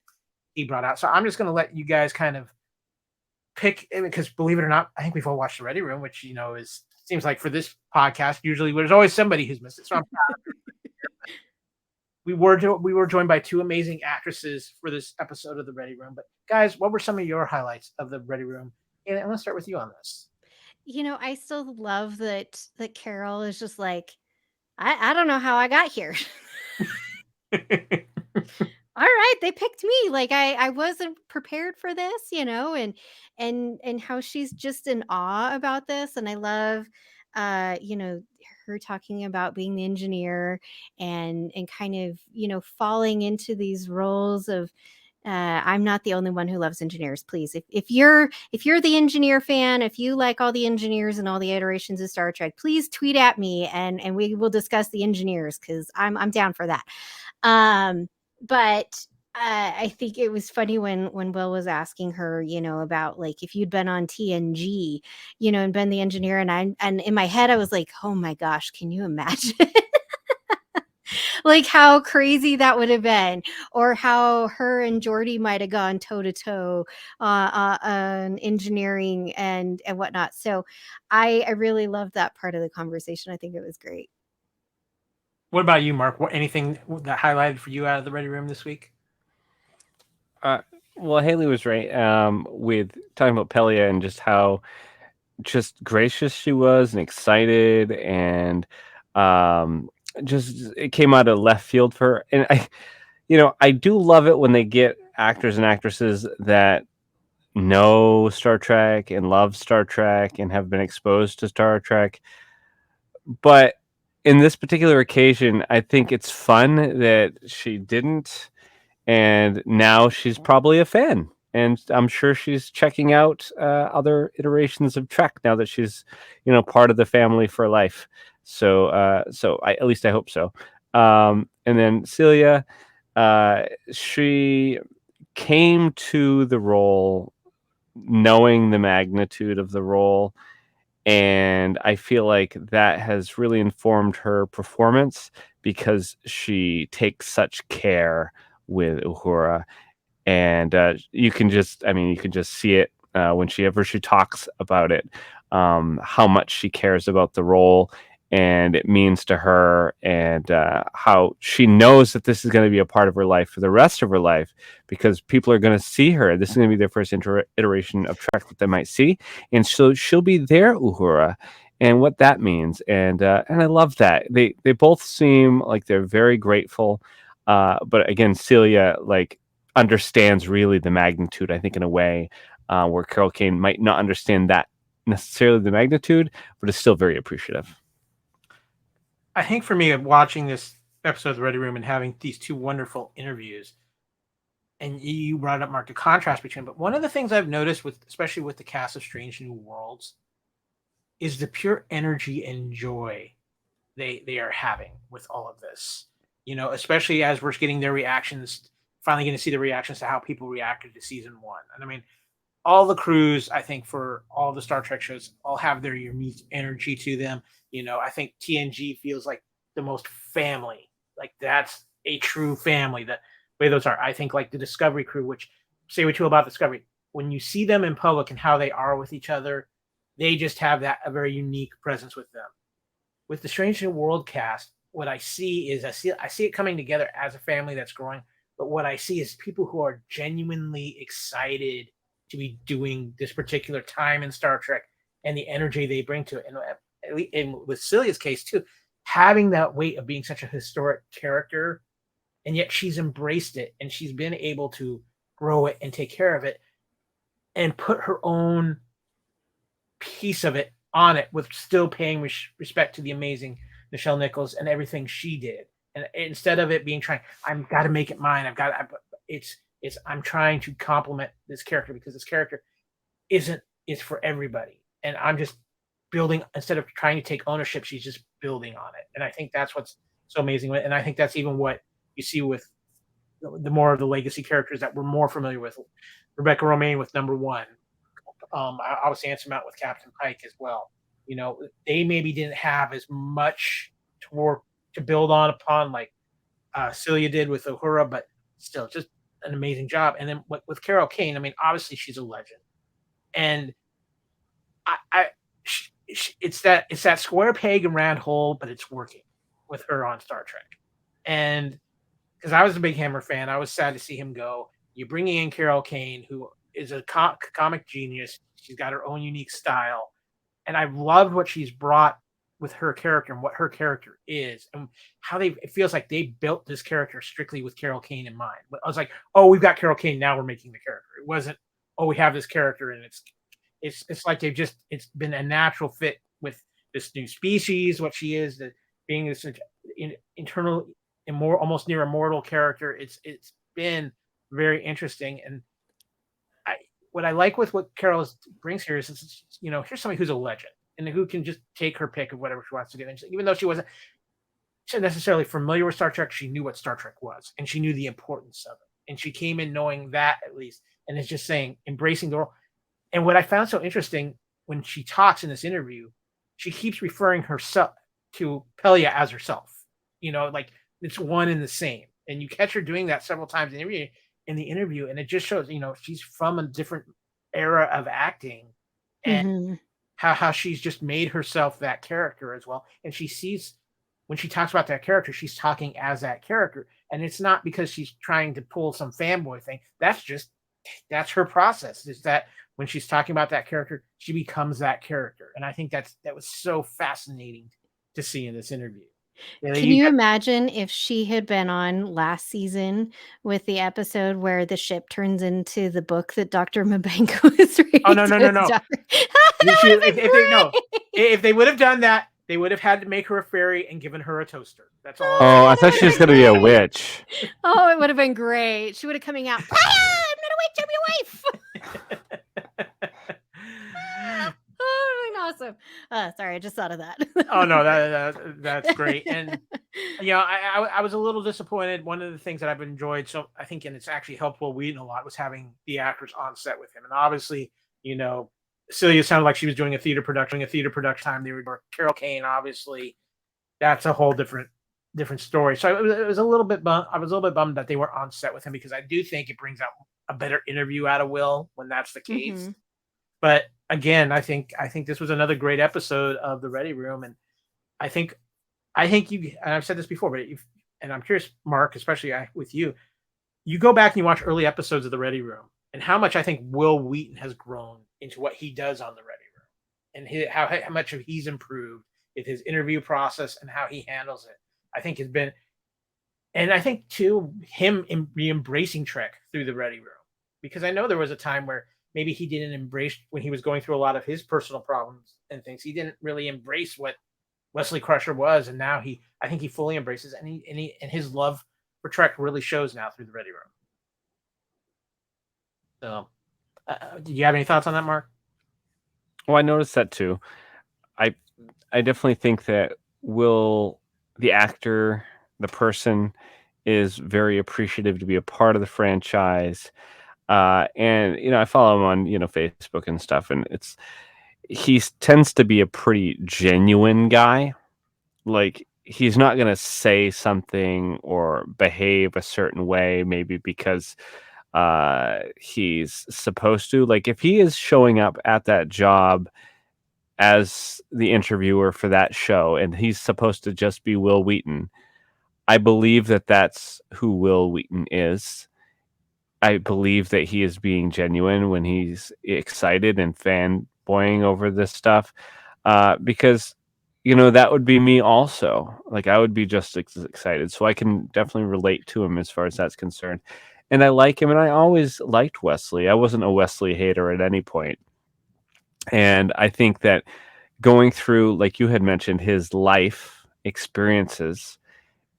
he brought out. So I'm just going to let you guys kind of pick, because believe it or not, I think we've all watched the Ready Room, which, seems like for this podcast, usually there's always somebody who's missed it. So I'm proud of it. We were joined by two amazing actresses for this episode of the Ready Room. But guys, what were some of your highlights of the Ready Room? And I'm going to start with you on this. I still love that Carol is just like, I don't know how I got here. All right, they picked me. Like I wasn't prepared for this, and how she's just in awe about this. And I love, her talking about being the engineer and kind of, falling into these roles of, I'm not the only one who loves engineers. Please, if you're the engineer fan, if you like all the engineers and all the iterations of Star Trek, please tweet at me and we will discuss the engineers, because I'm down for that. But I think it was funny when Will was asking her, about like if you'd been on TNG, and been the engineer, and in my head I was like, oh my gosh, can you imagine? Like how crazy that would have been, or how her and Geordi might have gone toe to toe on engineering and whatnot. So I really loved that part of the conversation. I think it was great. What about you, Mark? Anything that highlighted for you out of the Ready Room this week? Well, Haley was right with talking about Pelia and just how just gracious she was and excited, and just it came out of left field for her. And I do love it when they get actors and actresses that know Star Trek and love Star Trek and have been exposed to Star Trek. But in this particular occasion, I think it's fun that she didn't. And now she's probably a fan. And I'm sure she's checking out other iterations of Trek now that she's, part of the family for life. So at least I hope so. And then Celia, she came to the role knowing the magnitude of the role And I feel like that has really informed her performance because she takes such care with Uhura. And you can just see it whenever she talks about it, how much she cares about the role and it means to her, and how she knows that this is going to be a part of her life for the rest of her life, because people are going to see her. This is going to be their first iteration of Trek that they might see, and so she'll be their Uhura, and what that means. And I love that they both seem like they're very grateful. But again, Celia understands really the magnitude, I think, in a way where Carol Kane might not understand that necessarily the magnitude, but is still very appreciative. I think for me, watching this episode of the Ready Room and having these two wonderful interviews, and you brought up, Mark, the contrast between, but one of the things I've noticed especially with the cast of Strange New Worlds, is the pure energy and joy they are having with all of this. Especially as we're getting their reactions, finally getting to see the reactions to how people reacted to season 1. And I mean, all the crews, I think, for all the Star Trek shows all have their unique energy to them. I think TNG feels like the most family. Like, that's a true family, that way those are. I think like the Discovery crew, which, say what you will about Discovery, when you see them in public and how they are with each other, they just have a very unique presence with them. With the Strange New World cast, what I see is I see it coming together as a family that's growing. But what I see is people who are genuinely excited to be doing this particular time in Star Trek, and the energy they bring to it. And with Celia's case too, having that weight of being such a historic character, and yet she's embraced it and she's been able to grow it and take care of it and put her own piece of it on it, with still paying respect to the amazing Nichelle Nichols and everything she did. And instead of it being I've got to make it mine. I'm trying to compliment this character, because this character is for everybody. And I'm just building, instead of trying to take ownership, she's just building on it. And I think that's what's so amazing with it. And I think that's even what you see with the more of the legacy characters that we're more familiar with. Rebecca Romijn with number 1. Obviously Anson Mount with Captain Pike as well. They maybe didn't have as much to build upon like Celia did with Uhura, but still just an amazing job. And then with Carol Kane, I mean, obviously she's a legend, and it's that square peg and round hole, but it's working with her on Star Trek. And because I was a big Hammer fan, I was sad to see him go. You're bringing in Carol Kane, who is a comic genius. She's got her own unique style, and I've loved what she's brought with her character and what her character is, and how it feels like they built this character strictly with Carol Kane in mind. But I was like, oh, we've got Carol Kane, now we're making the character. It wasn't, oh, we have this character, and it's like it's been a natural fit with this new species, what she is, being this internal, almost near immortal character. It's been very interesting. And what I like with what Carol brings here is, here's somebody who's a legend and who can just take her pick of whatever she wants to do. And even though she wasn't necessarily familiar with Star Trek, she knew what Star Trek was, and she knew the importance of it. And she came in knowing that, at least, and it's just saying, embracing the role. And what I found so interesting, when she talks in this interview, she keeps referring herself to Pelia as herself. Like it's one and the same. And you catch her doing that several times in the interview, and it just shows, she's from a different era of acting, and how she's just made herself that character as well. And she sees, when she talks about that character, she's talking as that character, and it's not because she's trying to pull some fanboy thing. That's her process, is that when she's talking about that character, she becomes that character. And I think that was so fascinating to see in this interview. Can you imagine if she had been on last season with the episode where the ship turns into the book that Dr. Mabenko is reading? Oh, no. If they would have done that, they would have had to make her a fairy and given her a toaster. That's all. Oh, I thought she was going to be a witch. Oh, it would have been great. She would have coming out. I'm not a witch, I'm your wife. Awesome. Sorry, I just thought of that. Oh no, that's great. And I was a little disappointed. One of the things that I've enjoyed, so I think, and it's actually helped Will Wheaton a lot, was having the actors on set with him. And obviously, Celia sounded like she was doing a theater production. Time they were Carol Kane, obviously. That's a whole different story. So it was a little bit I was a little bit bummed that they weren't on set with him, because I do think it brings out a better interview out of Will when that's the case. Mm-hmm. But again, I think this was another great episode of the Ready Room, and I think you, and I've said this before, but and I'm curious, Mark, especially with you, you go back and you watch early episodes of the Ready Room, and how much I think Will Wheaton has grown into what he does on the Ready Room, and how much he's improved with his interview process and how he handles it. I think has been, and I think too, him re-embracing Trek through the Ready Room, because I know there was a time where maybe he didn't embrace, when he was going through a lot of his personal problems and things, he didn't really embrace what Wesley Crusher was, and now I think he fully embraces, and his love for Trek really shows now through the Ready Room. So, do you have any thoughts on that, Mark? Well, I noticed that too. I definitely think that Will, the actor, the person, is very appreciative to be a part of the franchise. And I follow him on Facebook and stuff, and he tends to be a pretty genuine guy. Like, he's not going to say something or behave a certain way, maybe because he's supposed to. Like, if he is showing up at that job as the interviewer for that show and he's supposed to just be Will Wheaton, I believe that that's who Will Wheaton is. I believe that he is being genuine when he's excited and fanboying over this stuff, because that would be me also. Like, I would be just as excited, so I can definitely relate to him as far as that's concerned. And I like him, and I always liked Wesley. I wasn't a Wesley hater at any point. And I think that going through, like you had mentioned, his life experiences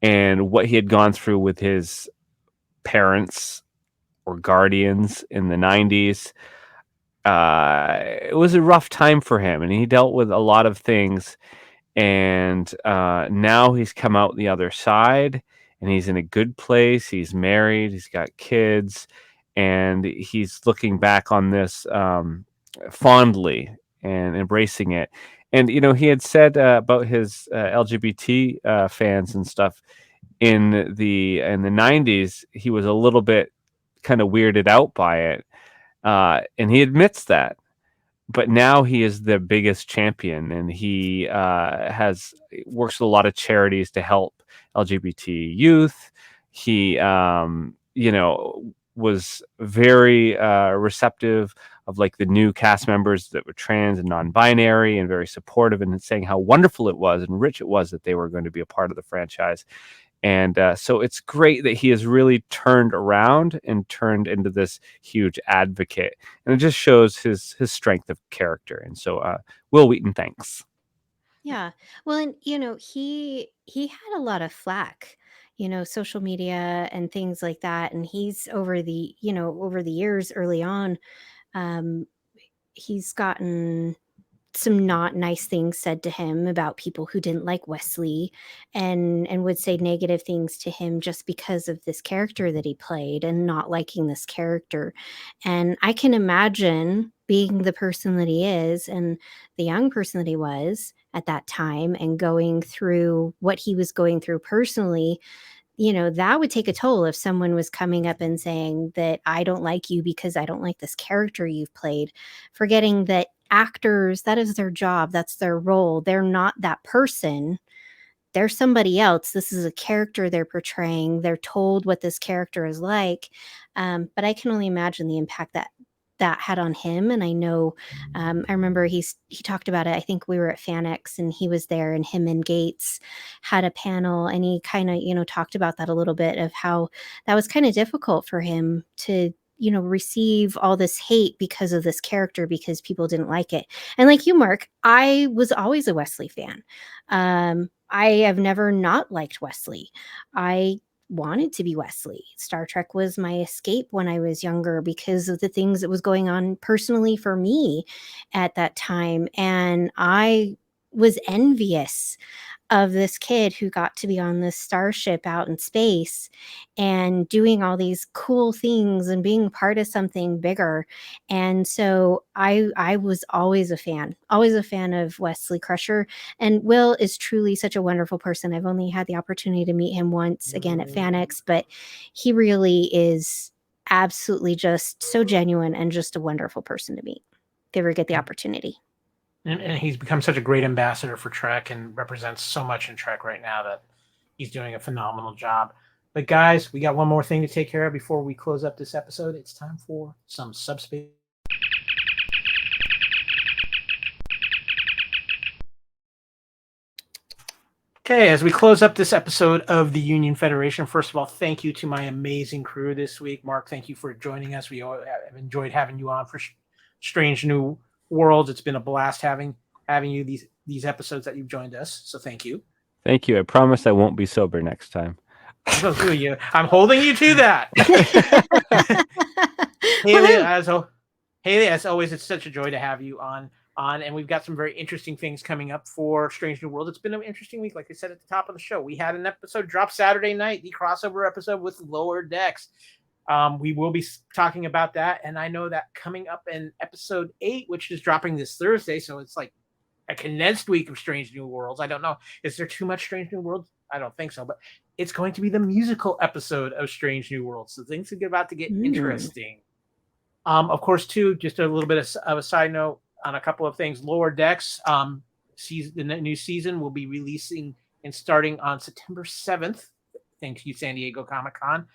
and what he had gone through with his parents or guardians in the 90s, it was a rough time for him, and he dealt with a lot of things. And now he's come out the other side, and he's in a good place. He's married, he's got kids, and he's looking back on this fondly and embracing it. And he had said about his LGBT fans and stuff in the 90s, he was a little bit kind of weirded out by it, and he admits that. But now he is the biggest champion, and he works with a lot of charities to help LGBT youth. He was very receptive of, like, the new cast members that were trans and non-binary, and very supportive, and saying how wonderful it was and rich it was that they were going to be a part of the franchise. And so it's great that he has really turned around and turned into this huge advocate, and it just shows his strength of character. And so, Will Wheaton, thanks. Yeah. Well, and he had a lot of flack, social media and things like that. And he's over the years early on, he's gotten some not nice things said to him about people who didn't like Wesley, and would say negative things to him just because of this character that he played and not liking this character. And I can imagine being the person that he is and the young person that he was at that time, and going through what he was going through personally, that would take a toll if someone was coming up and saying that I don't like you because I don't like this character you've played, forgetting that actors, that is their job, that's their role. They're not that person. They're somebody else. This is a character they're portraying. They're told what this character is like. But I can only imagine the impact that had on him. And I know, I remember he talked about it. I think we were at FanX and he was there, and him and Gates had a panel, and he kind of, talked about that a little bit, of how that was kind of difficult for him to, receive all this hate because of this character, because people didn't like it. And like you, Mark, I was always a Wesley fan. I have never not liked Wesley. I wanted to be Wesley. Star Trek was my escape when I was younger because of the things that was going on personally for me at that time. And I was envious of this kid who got to be on this starship out in space and doing all these cool things and being part of something bigger. And so I was always a fan of Wesley Crusher. And Will is truly such a wonderful person. I've only had the opportunity to meet him once again at FanX, but he really is absolutely just so genuine and just a wonderful person to meet if you ever get the opportunity. And he's become such a great ambassador for Trek and represents so much in Trek right now that he's doing a phenomenal job. But guys, we got one more thing to take care of before we close up this episode. It's time for some subspace. Okay, as we close up this episode of the Union Federation, first of all, thank you to my amazing crew this week. Mark, thank you for joining us. We have enjoyed having you on for Strange New Worlds. It's been a blast having you these episodes that you've joined us. So thank you. Thank you. I promise I won't be sober next time. I'm holding you to that. Hayley, as always, it's such a joy to have you on, and we've got some very interesting things coming up for Strange New World. It's been an interesting week, like I said at the top of the show. We had an episode drop Saturday night, the crossover episode with Lower Decks. We will be talking about that, and I know that coming up in episode 8, which is dropping this Thursday, so it's like a condensed week of Strange New Worlds. I don't know. Is there too much Strange New Worlds? I don't think so, but it's going to be the musical episode of Strange New Worlds, so things are about to get interesting. Of course, too, just a little bit of a side note on a couple of things. Lower Decks, the new season will be releasing and starting on September 7th. Thank you, San Diego Comic-Con.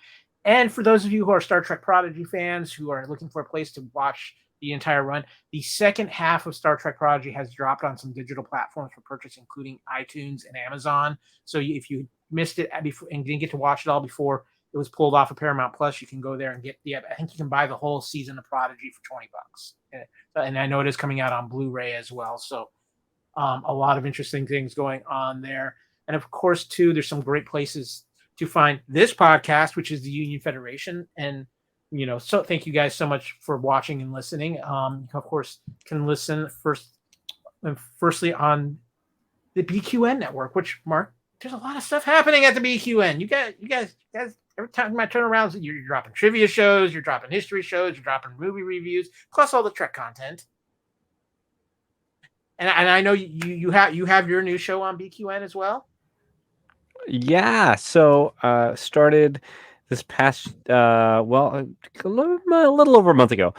And for those of you who are Star Trek Prodigy fans who are looking for a place to watch the entire run, the second half of Star Trek Prodigy has dropped on some digital platforms for purchase, including iTunes and Amazon. So if you missed it before and didn't get to watch it all before it was pulled off of Paramount Plus, you can go there and get I think you can buy the whole season of Prodigy for $20. And I know it is coming out on Blu-ray as well. So a lot of interesting things going on there. And of course, too, there's some great places to find this podcast, which is the Union Federation. And, so thank you guys so much for watching and listening. Of course, can listen firstly on the BQN Network, which, Mark, there's a lot of stuff happening at the BQN. You guys, every time I turn around, you're dropping trivia shows, you're dropping history shows, you're dropping movie reviews, plus all the Trek content. And I know you have your new show on BQN as well. Yeah, so started this past a little over a month ago.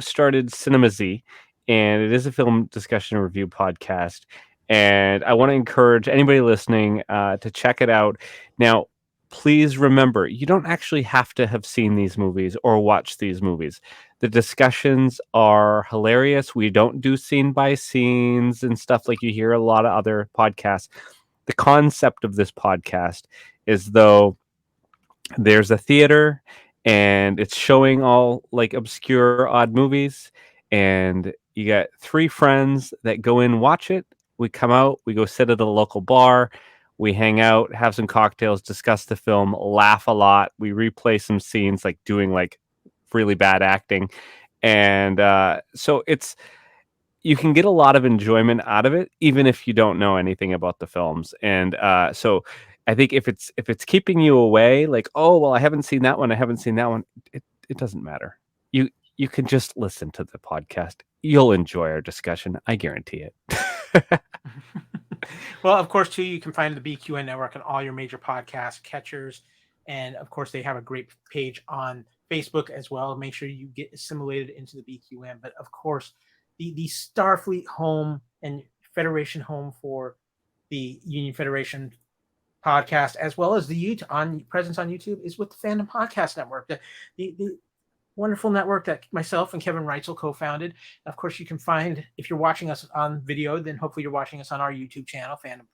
Started Cinema Z, and it is a film discussion and review podcast. And I want to encourage anybody listening to check it out. Now, please remember, you don't actually have to have seen these movies or watch these movies. The discussions are hilarious. We don't do scene by scenes and stuff like you hear a lot of other podcasts. The concept of this podcast is though there's a theater and it's showing all like obscure odd movies, and you got 3 friends that go in, watch it. We come out, we go sit at a local bar, we hang out, have some cocktails, discuss the film, laugh a lot. We replay some scenes, like doing like really bad acting. And so you can get a lot of enjoyment out of it, even if you don't know anything about the films. And so I think if it's keeping you away, like, oh, well, I haven't seen that one, it doesn't matter. You can just listen to the podcast. You'll enjoy our discussion. I guarantee it. Well, of course, too, you can find the BQN Network on all your major podcast catchers. And of course, they have a great page on Facebook as well. Make sure you get assimilated into the BQN. But of course, the Starfleet home and Federation home for the Union Federation podcast, as well as the presence on YouTube, is with the Fandom Podcast Network, the wonderful network that myself and Kevin Reitzel co-founded. Of course, you can find, if you're watching us on video, then hopefully you're watching us on our YouTube channel, Fandom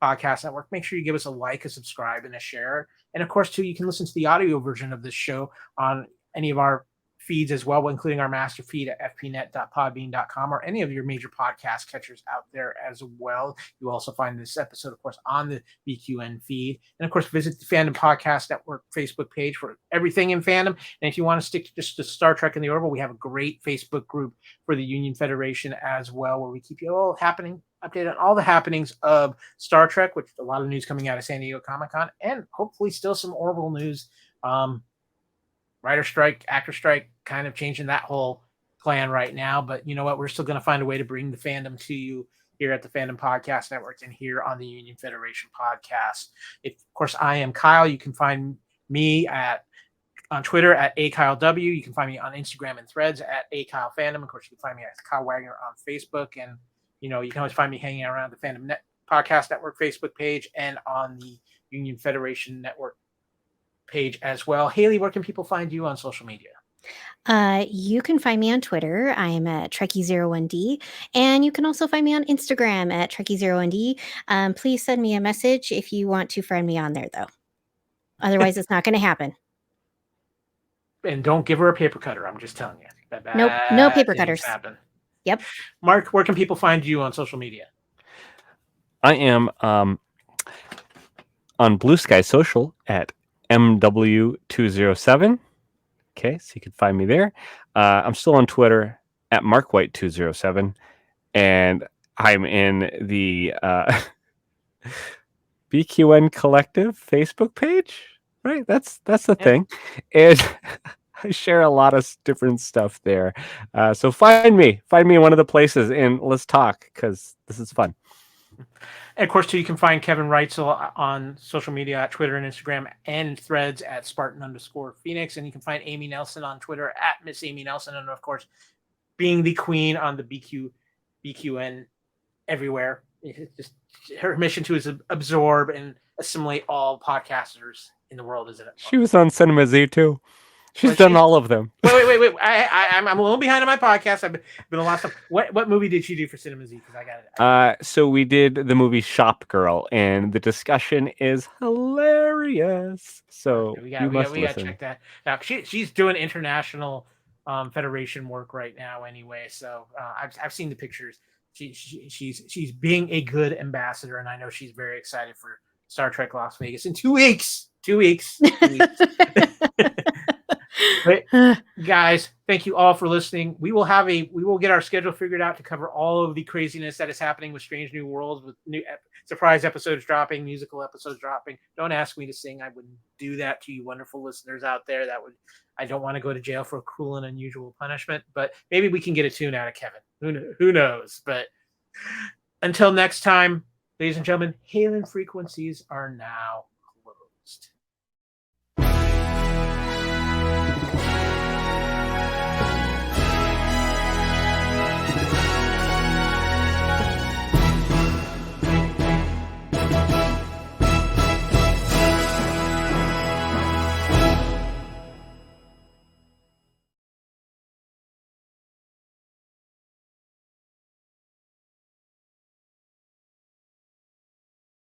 Podcast Network. Make sure you give us a like, a subscribe, and a share. And of course, too, you can listen to the audio version of this show on any of our feeds as well, including our master feed at fpnet.podbean.com or any of your major podcast catchers out there as well. You also find this episode, of course, on the BQN feed. And of course, visit the Fandom Podcast Network Facebook page for everything in fandom. And if you want to stick to just to Star Trek and the Orville, we have a great Facebook group for the Union Federation as well, where we keep you all happening update on all the happenings of Star Trek, which a lot of news coming out of San Diego Comic-Con, and hopefully still some Orville news. Writer strike, actor strike, kind of changing that whole plan right now. But you know what? We're still going to find a way to bring the fandom to you here at the Fandom Podcast Network and here on the Union Federation Podcast. Of course, I am Kyle. You can find me on Twitter at AKyleW. You can find me on Instagram and Threads at AKyleFandom. Of course, you can find me at Kyle Wagner on Facebook. And, you can always find me hanging around the Fandom Podcast Network Facebook page and on the Union Federation Network page as well. Hayley, where can people find you on social media? You can find me on Twitter. I'm at Trekkie01D. And you can also find me on Instagram at Trekkie01D. Please send me a message if you want to friend me on there, though. Otherwise, it's not going to happen. And don't give her a paper cutter. I'm just telling you. Nope, no paper cutters. Happen. Yep. Mark, where can people find you on social media? I am on Blue Sky Social at MW207. Okay, so you can find me there. I'm still on Twitter at MarkWhite207, and I'm in the BQN Collective Facebook page. Right, that's the thing, and I share a lot of different stuff there. So find me in one of the places, and let's talk because this is fun. And of course, too, you can find Kevin Reitzel on social media at Twitter and Instagram and Threads at Spartan_Phoenix. And you can find Amy Nelson on Twitter at Miss Amy Nelson. And of course, being the queen on the BQN everywhere. It's just her mission to is absorb and assimilate all podcasters in the world, isn't it? She was on Cinema Z too. She's done all of them. Wait. I'm a little behind on my podcast. I've been a lot of stuff. What movie did she do for Cinema Z? Because I got it. So we did the movie Shop Girl, and the discussion is hilarious. So we gotta check that out. She's doing international federation work right now, anyway. So I've seen the pictures. She's being a good ambassador, and I know she's very excited for Star Trek Las Vegas in 2 weeks. 2 weeks. 2 weeks. But guys, thank you all for listening. We will get our schedule figured out to cover all of the craziness that is happening with Strange New Worlds, with new surprise episodes dropping, musical episodes dropping. Don't ask me to sing. I wouldn't do that to you wonderful listeners out there. I don't want to go to jail for a cruel and unusual punishment, but maybe we can get a tune out of Kevin. Who knows? But until next time, ladies and gentlemen, Halen frequencies are now closed.